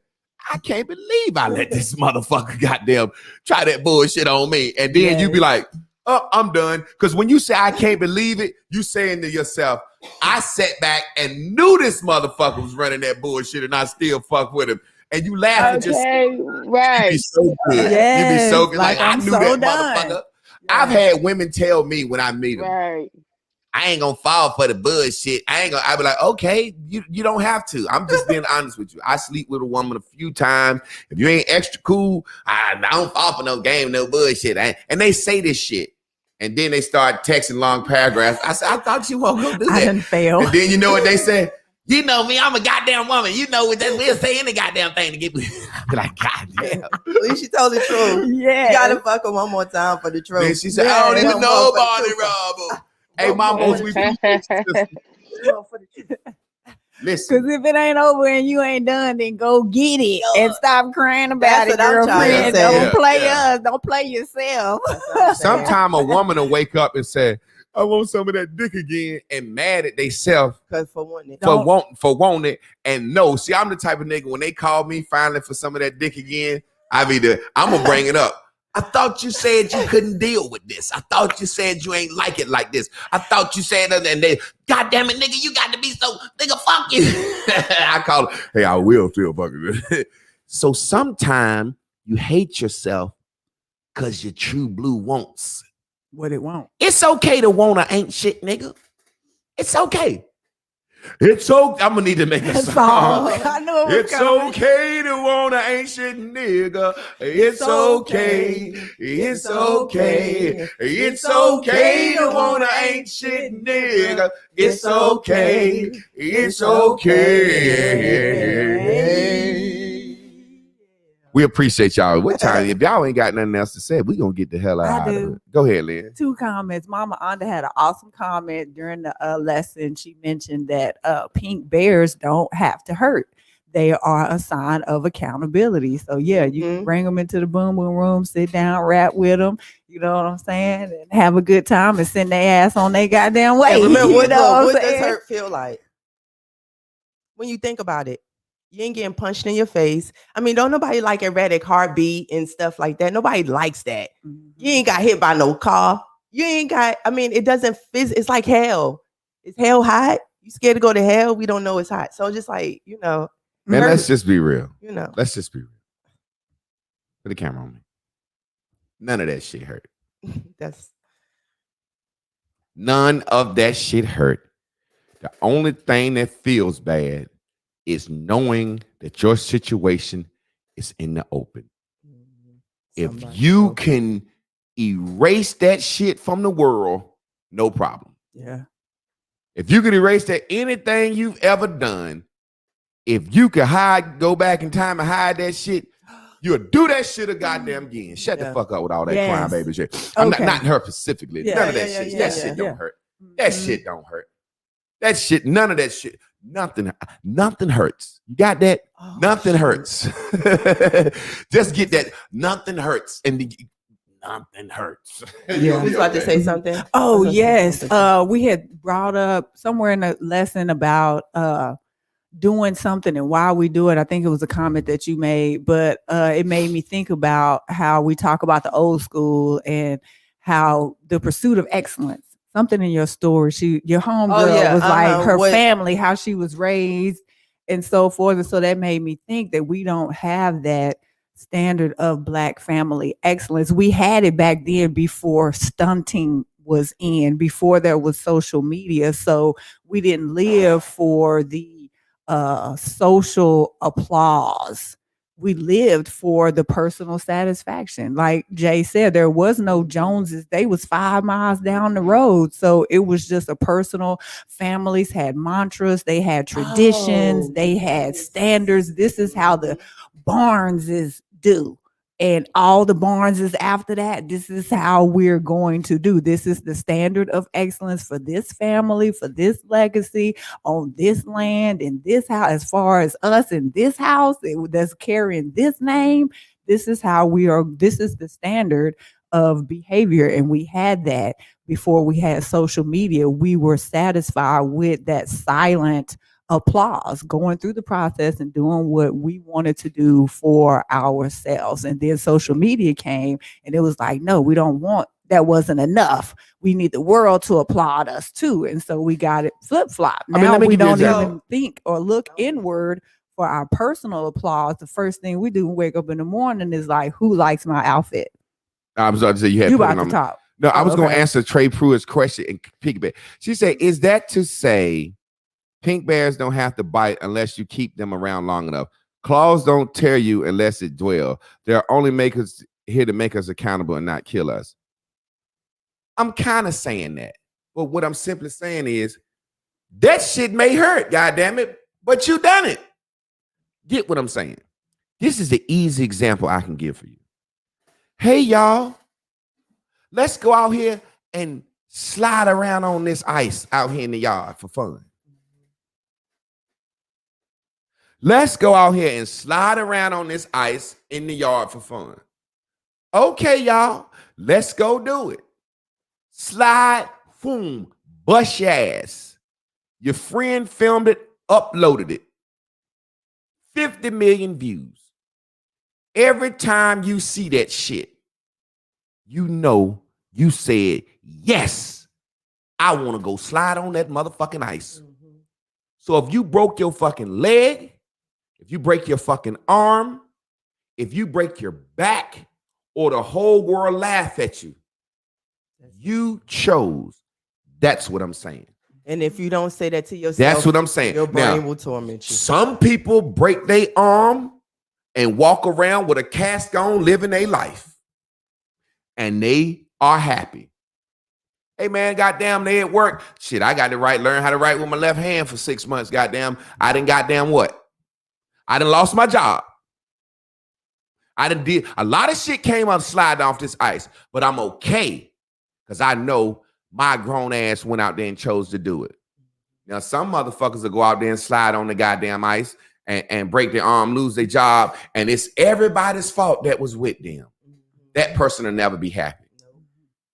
I can't believe I let this motherfucker goddamn try that bullshit on me. And then you be like, oh, I'm done. Because when you say I can't believe it, you saying to yourself, I sat back and knew this motherfucker was running that bullshit and I still fuck with him. And you laugh at yourself. Right. You be so good. Yes, You be so good. Like I I'm knew so that done. motherfucker. I've had women tell me when I meet them, Right. I ain't gonna fall for the bullshit. I be like, okay, you don't have to. I'm just being honest with you. I sleep with a woman a few times. If you ain't extra cool, I don't fall for no game, no bullshit. And they say this shit. And then they start texting long paragraphs. I said, I thought you won't go do I that. done fail. And then you know what they say? You know me, I'm a goddamn woman. You know what we'll say any goddamn thing to get me. Like, goddamn. At least she told the truth. Yeah. You gotta fuck her one more time for the truth. Then she said, Yeah, I don't even one know more for the Barney truth. Rubble. Hey, mama, we listen. Because if it ain't over and you ain't done, then go get it and stop crying about That's it, what I'm trying to girlfriend. say. Don't play Yeah. us. Don't play yourself. Sometime a woman will wake up and say, I want some of that dick again, and mad at theyself Because for one, for wanting it. And no, see, I'm the type of nigga when they call me finally for some of that dick again, I'm gonna bring it up. I thought you said you couldn't deal with this. I thought you said you ain't like it like this. I thought you said that, and they, God damn it, nigga, you got to be so, nigga, fuck you. I call it, hey, I will feel fucking good. So sometime you hate yourself because your true blue wants. What it won't. It's okay to want a ain't shit nigga. It's okay. It's okay. I'm gonna need to make a song. I know it was It's coming. okay to want an ain't shit nigga. It's okay. It's okay. It's okay to want an ain't shit nigga. It's okay. It's okay. We appreciate y'all. What time? If y'all ain't got nothing else to say, we gonna get the hell out I of do. it. Go ahead, Lynn. 2 comments. Mama Anda had an awesome comment during the lesson. She mentioned that pink bears don't have to hurt. They are a sign of accountability. So yeah, you can bring them into the boom boom room, sit down, rap with them. You know what I'm saying? And have a good time and send their ass on their goddamn way. And remember, You know what I'm does saying? hurt feel like? When you think about it, you ain't getting punched in your face. I mean, don't nobody like erratic heartbeat and stuff like that. Nobody likes that. You ain't got hit by no car. You ain't got, I mean, it doesn't it's like hell. Is hell hot? You scared to go to hell? We don't know it's hot. So just like, you know. Man, let's just be real. You know. Let's just be real. Put the camera on me. None of that shit hurt. None of that shit hurt. The only thing that feels bad is knowing that your situation is in the open. If you can erase that shit from the world, no problem. Yeah. If you can erase that anything you've ever done, if you could go back in time and hide that shit, you'll do that shit a goddamn again. Shut the fuck up with all that crying baby shit. I'm not her specifically. None of that shit. That shit don't hurt. That shit don't hurt. That shit, none of that shit. Nothing hurts. You got that? Nothing hurts. Just get that. Nothing hurts. And nothing hurts. You was about to say something? Oh, yes. We had brought up somewhere in the lesson about doing something and why we do it. I think it was a comment that you made, but it made me think about how we talk about the old school and how the pursuit of excellence. Something in your story, your homegirl was like her family, how she was raised and so forth. And so that made me think that we don't have that standard of Black family excellence. We had it back then before stunting was in, before there was social media. So we didn't live for the social applause. We lived for the personal satisfaction. Like Jay said, there was no Joneses. They was 5 miles down the road. So it was just a personal. Families had mantras. They had traditions. They had standards. This is how the Barneses do. And all the Barneses after that, this is how we're going to do. This is the standard of excellence for this family, for this legacy, on this land, in this house, as far as us in this house that's carrying this name. This is how we are. This is the standard of behavior. And we had that. before we had social media, we were satisfied with that silent applause, going through the process and doing what we wanted to do for ourselves. And then social media came and it was like, no, we don't want, that wasn't enough. We need the world to applaud us too. And so we got it flip-flop. I mean, Now let me we give you an don't example. even think or look inward for our personal applause. The first thing we do when we wake up in the morning is like, who likes my outfit? I was about to say you had You put it about on to me. talk. No, I was going to okay. answer Trey Pruitt's question and piggyback. She said, is that to say pink bears don't have to bite unless you keep them around long enough? Claws don't tear you unless it dwell. They're only makers here to make us accountable and not kill us. I'm kind of saying that. But what I'm simply saying is that shit may hurt, goddamn it, but you done it. Get what I'm saying? This is the easy example I can give for you. Hey, y'all, let's go out here and slide around on this ice out here in the yard for fun. Let's go out here and slide around on this ice in the yard for fun. Okay, y'all, let's go do it. Slide, boom, bust your ass. Your friend filmed it, uploaded it. 50 million views. Every time you see that shit, you know you said, yes, I want to go slide on that motherfucking ice. So if you broke your fucking leg, if you break your fucking arm, if you break your back, or the whole world laugh at you, you chose. That's what I'm saying. And if you don't say that to yourself, That's what I'm saying. Your brain Now, will torment you. some people break their arm and walk around with a cast on, living their life. And they are happy. Hey, man, goddamn, they at work. Shit, I got to learn how to write with my left hand for 6 months. Goddamn, I done goddamn what? I done lost my job. I done did a lot of shit came up sliding off this ice, but I'm okay because I know my grown ass went out there and chose to do it. Now, some motherfuckers will go out there and slide on the goddamn ice and break their arm, lose their job, and it's everybody's fault that was with them. That person will never be happy.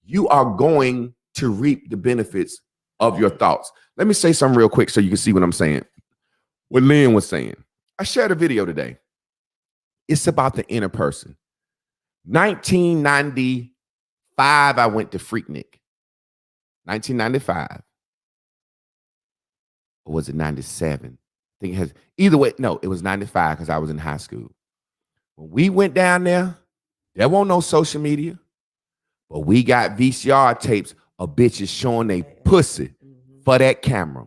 You are going to reap the benefits of your thoughts. Let me say something real quick so you can see what I'm saying. What Lynn was saying. I shared a video today. It's about the inner person. 1995, I went to Freaknik. 1995. Or was it 97? I think it has, either way, no, it was 95 because I was in high school. When we went down there wasn't no social media, but we got VCR tapes of bitches showing they pussy for that camera.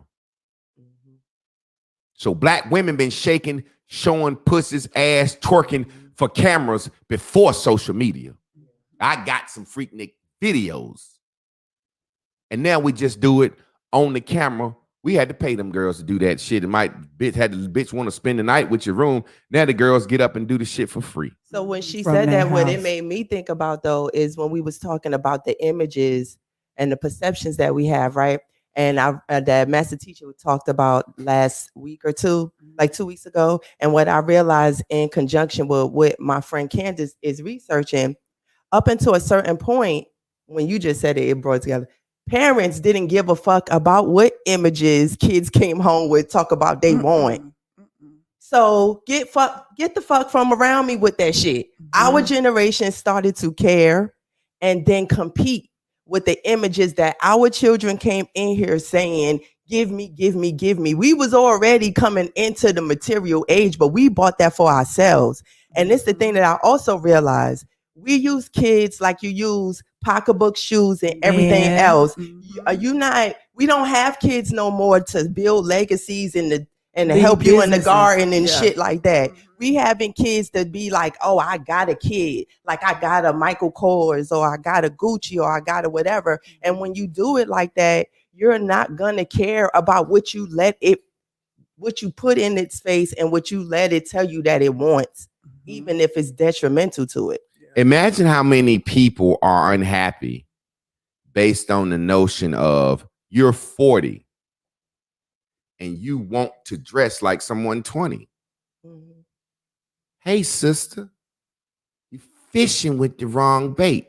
So black women been shaking, showing pussies, ass, twerking for cameras before social media. I got some Freaknik videos. And now we just do it on the camera. We had to pay them girls to do that shit. It might had the bitch want to spend the night with your room. Now the girls get up and do the shit for free. So when she From said their that, what it house. made me think about though is when we was talking about the images and the perceptions that we have, right? And that master teacher talked about last week or two, like 2 weeks ago. And what I realized in conjunction with what my friend Candace is researching, up until a certain point, when you just said it, it brought together. Parents didn't give a fuck about what images kids came home with, talk about they want. So get the fuck from around me with that shit. Our generation started to care and then compete with the images that our children came in here saying, give me, give me, give me. We was already coming into the material age, but we bought that for ourselves. And it's the thing that I also realized. We use kids like you use pocketbook shoes and everything else. We don't have kids no more to build legacies and to help you in the garden and shit like that. We having kids that be like, oh, I got a kid. Like I got a Michael Kors or I got a Gucci or I got a whatever. And when you do it like that, you're not gonna care about what you put in its face and what you let it tell you that it wants, even if it's detrimental to it. Imagine how many people are unhappy based on the notion of you're 40 and you want to dress like someone 20. Hey, sister, you're fishing with the wrong bait.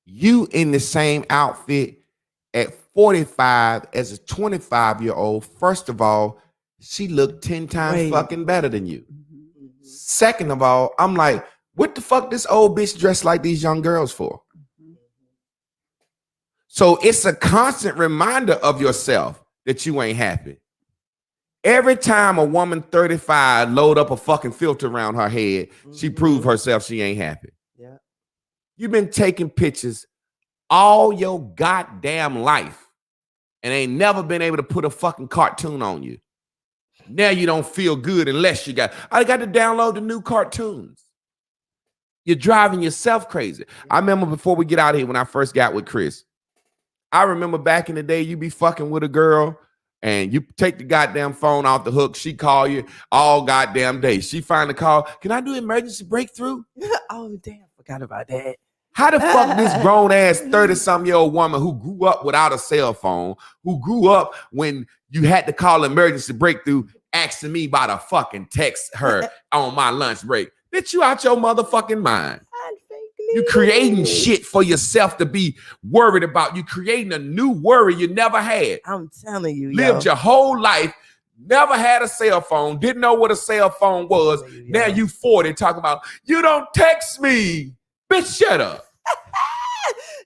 You in the same outfit at 45 as a 25-year-old. First of all, she looked 10 times fucking better than you. Second of all, I'm like, what the fuck this old bitch dressed like these young girls for? So it's a constant reminder of yourself that you ain't happy. Every time a woman 35 load up a fucking filter around her head, she prove herself she ain't happy. Yeah. You've been taking pictures all your goddamn life and ain't never been able to put a fucking cartoon on you. Now you don't feel good unless you got, I got to download the new cartoons. You're driving yourself crazy. I remember before we get out of here, when I first got with Chris, I remember back in the day, you be fucking with a girl and you take the goddamn phone off the hook. She call you all goddamn day. She finally call, can I do emergency breakthrough? Oh, damn, forgot about that. How the fuck this grown ass 30-something-year-old woman who grew up without a cell phone, who grew up when you had to call emergency breakthrough, asking me about a fucking text her on my lunch break? Bitch, you out your motherfucking mind. You creating shit for yourself to be worried about. You creating a new worry you never had. I'm telling you, Lived your whole life, never had a cell phone, didn't know what a cell phone was. Now you 40 talking about, you don't text me. Bitch, shut up.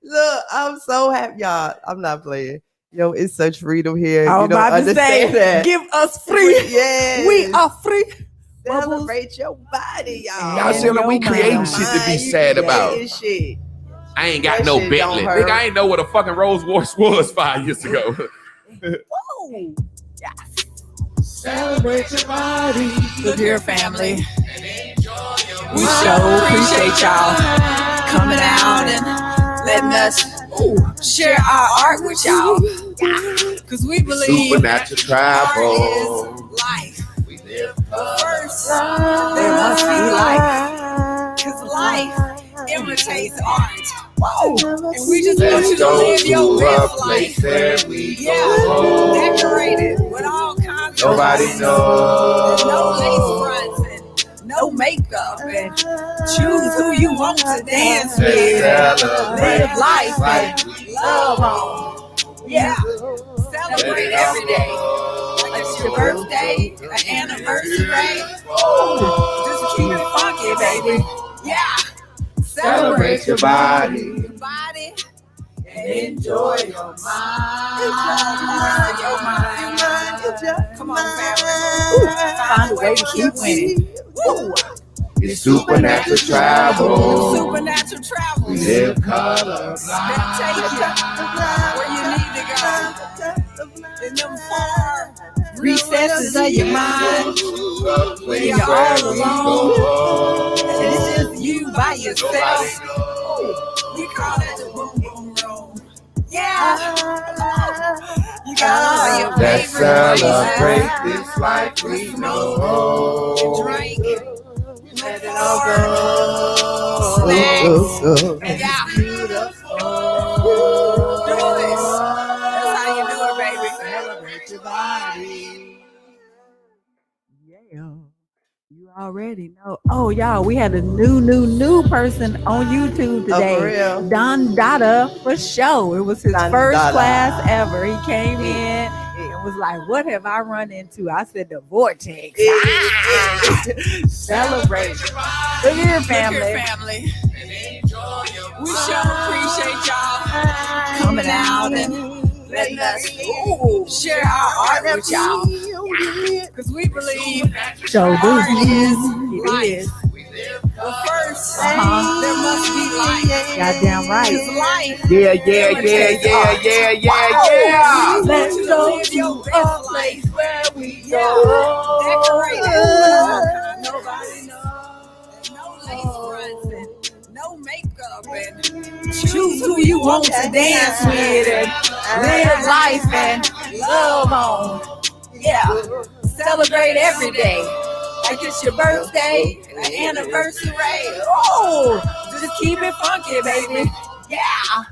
Look, I'm so happy, y'all. I'm not playing. Yo, it's such freedom here. I was You don't about to understand say, that. give us free. Yes. We are free. Celebrate your body, y'all. Y'all see what we creating shit to be sad about. Shit. I ain't got That no shit Bentley. don't hurt. Nigga, I ain't know what a fucking Rolls Royce was 5 years ago. Woo. Celebrate your body. Look here, family. We so appreciate y'all coming out and letting us share our art with y'all. Because we believe Supernatural travel. art is life. First, there must be life. Because life imitates art. Whoa. And we just want you to live your best life. Decorated with all kinds of Nobody knows. no lace fronts and no makeup, and choose who you want to dance with. Live life and love on. Yeah. Celebrate every day. Like it's your birthday, an anniversary. Just keep it funky, baby. Yeah. Celebrate your body. And enjoy your mind. Your mind. Come on, family. Find a way to keep winning. Woo. It's supernatural travel. Supernatural travel. Live colorblind. That take you where you need to go. In them far recesses of your mind. When you're all alone. And it's just you by yourself. We call that the boom boom room. Yeah. You got all your Let's favorite celebrate places. this life we know. You drink. Let it all go. Snacks. Yeah. Beautiful. Do it. That's how you do it, baby. Celebrate your body. Yeah. You already know. Oh, y'all, we had a new person on YouTube today. Oh, for real? Don Dada for show. It was his Don first Dada. class ever. He came in and was like, what have I run into? I said, the vortex. Celebrate. Look here, family. We sure appreciate y'all coming out and letting us share our art with y'all. Because we believe art is life. But first, there must be life. Goddamn right. 'Cause life Yeah. Let's go to a place where we go. Decorated. Nobody knows. No lace fronts and no makeup. And choose who you want to dance with. And live life and love on. Yeah. Celebrate every day. Like it's your birthday, an anniversary. Oh, just keep it funky, baby. Yeah.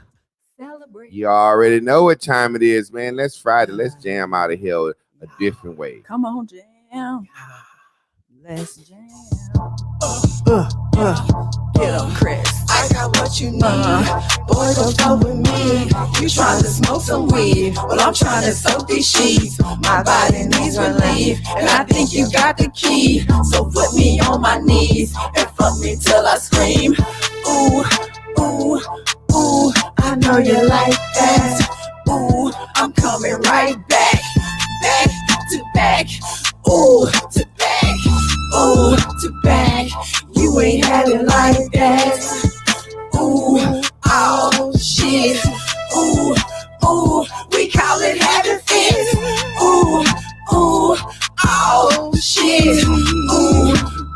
Celebrate. You already know what time it is, man. Let's Friday. Let's jam out of here a different way. Come on, jam. Let's jam. Get 'em, Chris. I I got what you need. Boy, don't fuck with me. You trying to smoke some weed? Well, I'm trying to soak these sheets. My body needs relief, and I think you got the key. So put me on my knees and fuck me till I scream. Ooh, ooh, ooh, I know you like that. Ooh, I'm coming right back, back to back. Ooh, to back, ooh, to back. You ain't had it like that. Ooh, oh shit. Ooh, ooh, we call it having fits. Ooh, ooh, oh shit. Ooh,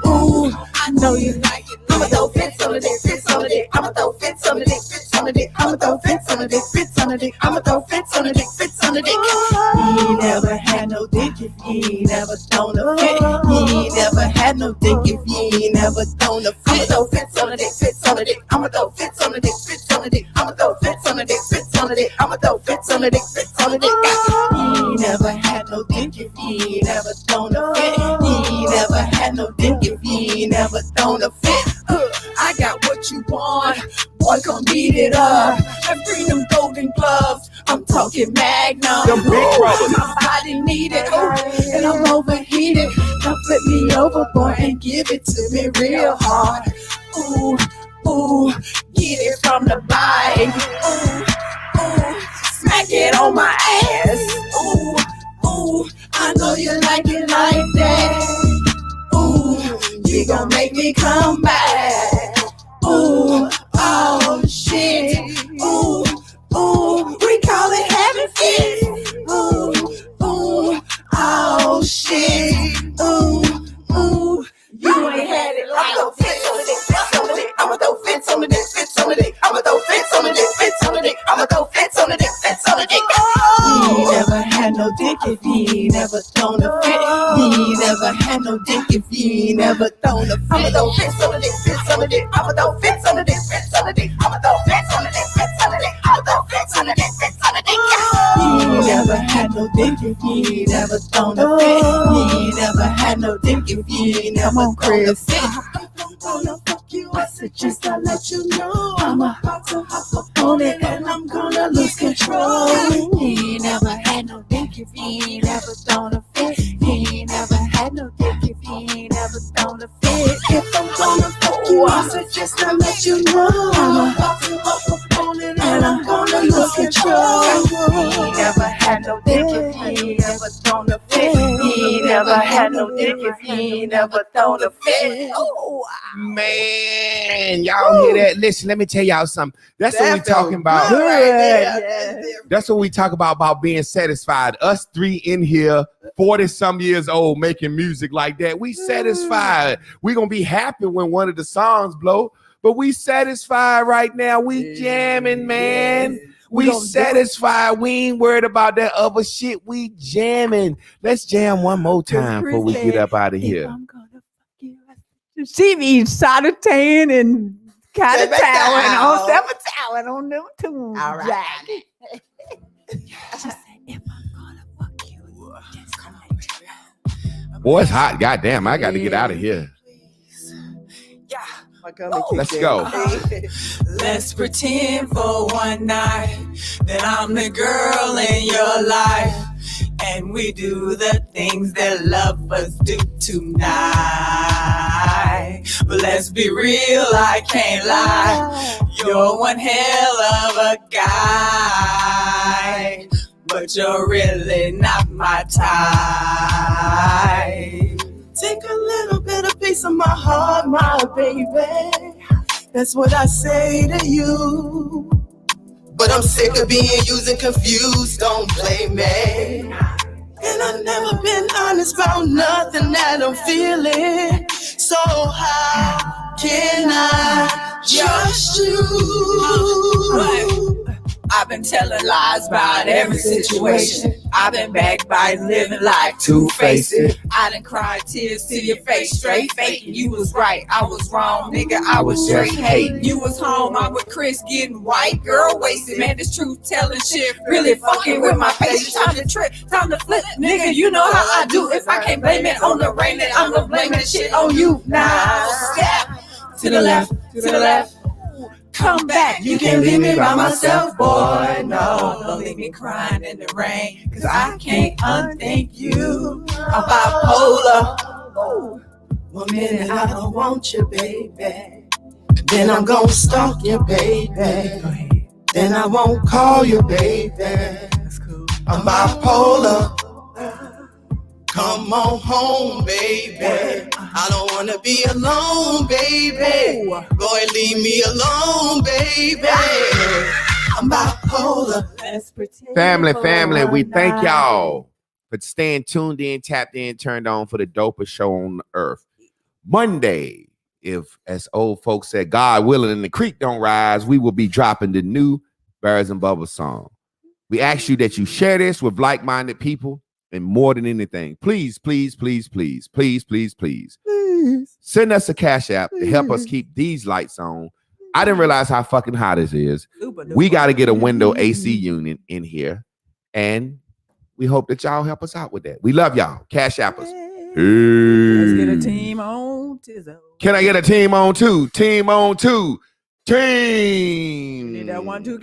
ooh, I know you like it. I'ma throw fits on the dick, fits on the dick. I'ma throw fits on the dick, fits on the dick. I'ma throw fits on the dick, fits on the dick. I'ma throw fits on the dick, fits on the dick. He ain't never had no dick if he ain't never thrown a fit. He ain't never had no dick if he ain't never thrown a fit. I'ma throw fits on the dick, fits on the dick. I'ma throw fits on the dick, fits on the dick. I'ma throw fits on the dick, fits on the dick. I'ma throw fits on the dick, fits on the dick. He ain't never had no dick if he ain't never thrown a fit. He ain't never had no dick if he ain't never thrown a fit. I got what you want, boy, come beat it up and bring them golden gloves. I'm talking Magnum. Them big brothers. My body need it, and I'm overheated. Now flip me over, boy, and give it to me real hard. Ooh, ooh, get it from the bite. Ooh, ooh, smack it on my ass. Ooh, ooh, I know you like it like that. Ooh, you gon' make me come back. Ooh, oh shit. Ooh, ooh, we call it having fits. Ooh, ooh, oh shit. Ooh, ooh, you ain't had it like no fits on the dick, fits on the dick. I'ma throw fits on the dick, fits on the dick. I'ma throw fits on the dick, fits on the dick. I'ma throw fits on the dick, fits on the dick. He ain't never had no dick if he ain't never thrown a fit. He ain't never had no dick if he ain't never thrown a fit. I'ma throw fits on the dick, fits on the dick. I'ma throw fits on the dick, fits on the dick. I'ma throw fits on the dick, fits on the dick. I'ma throw fits on the dick, fits on the dick. He ain't never had no dick if he ain't never thrown a fit. He ain't never had no dick if he ain't never thrown a fit. I'm gonna fuck you, I said just to let you know. I'm about to hop up on it and I'm gonna lose control. He ain't never had no dick if he ain't never thrown a fit. He ain't never had no dick if he ain't never thrown a fit. If I'm gonna fuck you, I said just to let you know. I'm about to hop up on it and I'm gonna lose control. He ain't never had no dick if he ain't never thrown a fit. He ain't never had no dick if he ain't never thrown a fit. Oh, Man, y'all hear that? Listen, let me tell y'all something. That's what we talking about. Good right there. That's what we talk about being satisfied. Us three in here, 40-some years old, making music like that. We satisfied. We gonna be happy when one of the songs blow, but we satisfied right now. We jamming, man. We satisfied. We ain't worried about that other shit. We jamming. Let's jam one more time before we get up out of here. She be shot of tan and kind of towel and on them tunes. All right. Jack. she said, if I'm gonna fuck you, just come and Boy, it's hot. Goddamn, I got to get out of here. yeah. Let's go. Let's pretend for one night that I'm the girl in your life, and we do the things that lovers do tonight. But let's be real, I can't lie. You're one hell of a guy, but you're really not my type. Take a little bit of piece of my heart, my baby. That's what I say to you. But I'm sick of being used and confused, don't blame me. And I've never been honest about nothing that I'm feeling. So how can I trust you? I've been telling lies about every situation. I've been backbiting, living like two-faced. I done cried tears to your face, straight faking. You was right, I was wrong, nigga, I was straight hating. You was home, I'm with Chris getting white, girl wasted. Man, this truth telling shit, really fucking with my patience. Time to trip, time to flip, nigga, you know how I do. If I can't blame it on the rain, then I'm gonna blame that shit on you. Now step to the left, to the left. come back. You can't leave me by myself, boy. No, don't leave me crying in the rain. Cause I can't unthink you. I'm bipolar. One minute I don't want you, baby. Then I'm gonna stalk you, baby. Then I won't call you, baby. I'm bipolar. Come on home, baby. I don't wanna be alone, baby. Boy, leave me alone, baby. I'm bipolar. Let's pretend Family, we for thank one y'all for staying tuned in, tapped in, turned on for the dopest show on earth. Monday, if as old folks said, God willing and the creek don't rise, we will be dropping the new Barrels and Bubbles song. We ask you that you share this with like-minded people, and more than anything, please send us a cash app to help us keep these lights on. I didn't realize how fucking hot this is. We got to get a window AC unit in here, and we hope that y'all help us out with that. We love y'all. Cash app us. Let's get a team on Tizzo. Can I get a team on two? Team on two. Team. Need that 1, 2.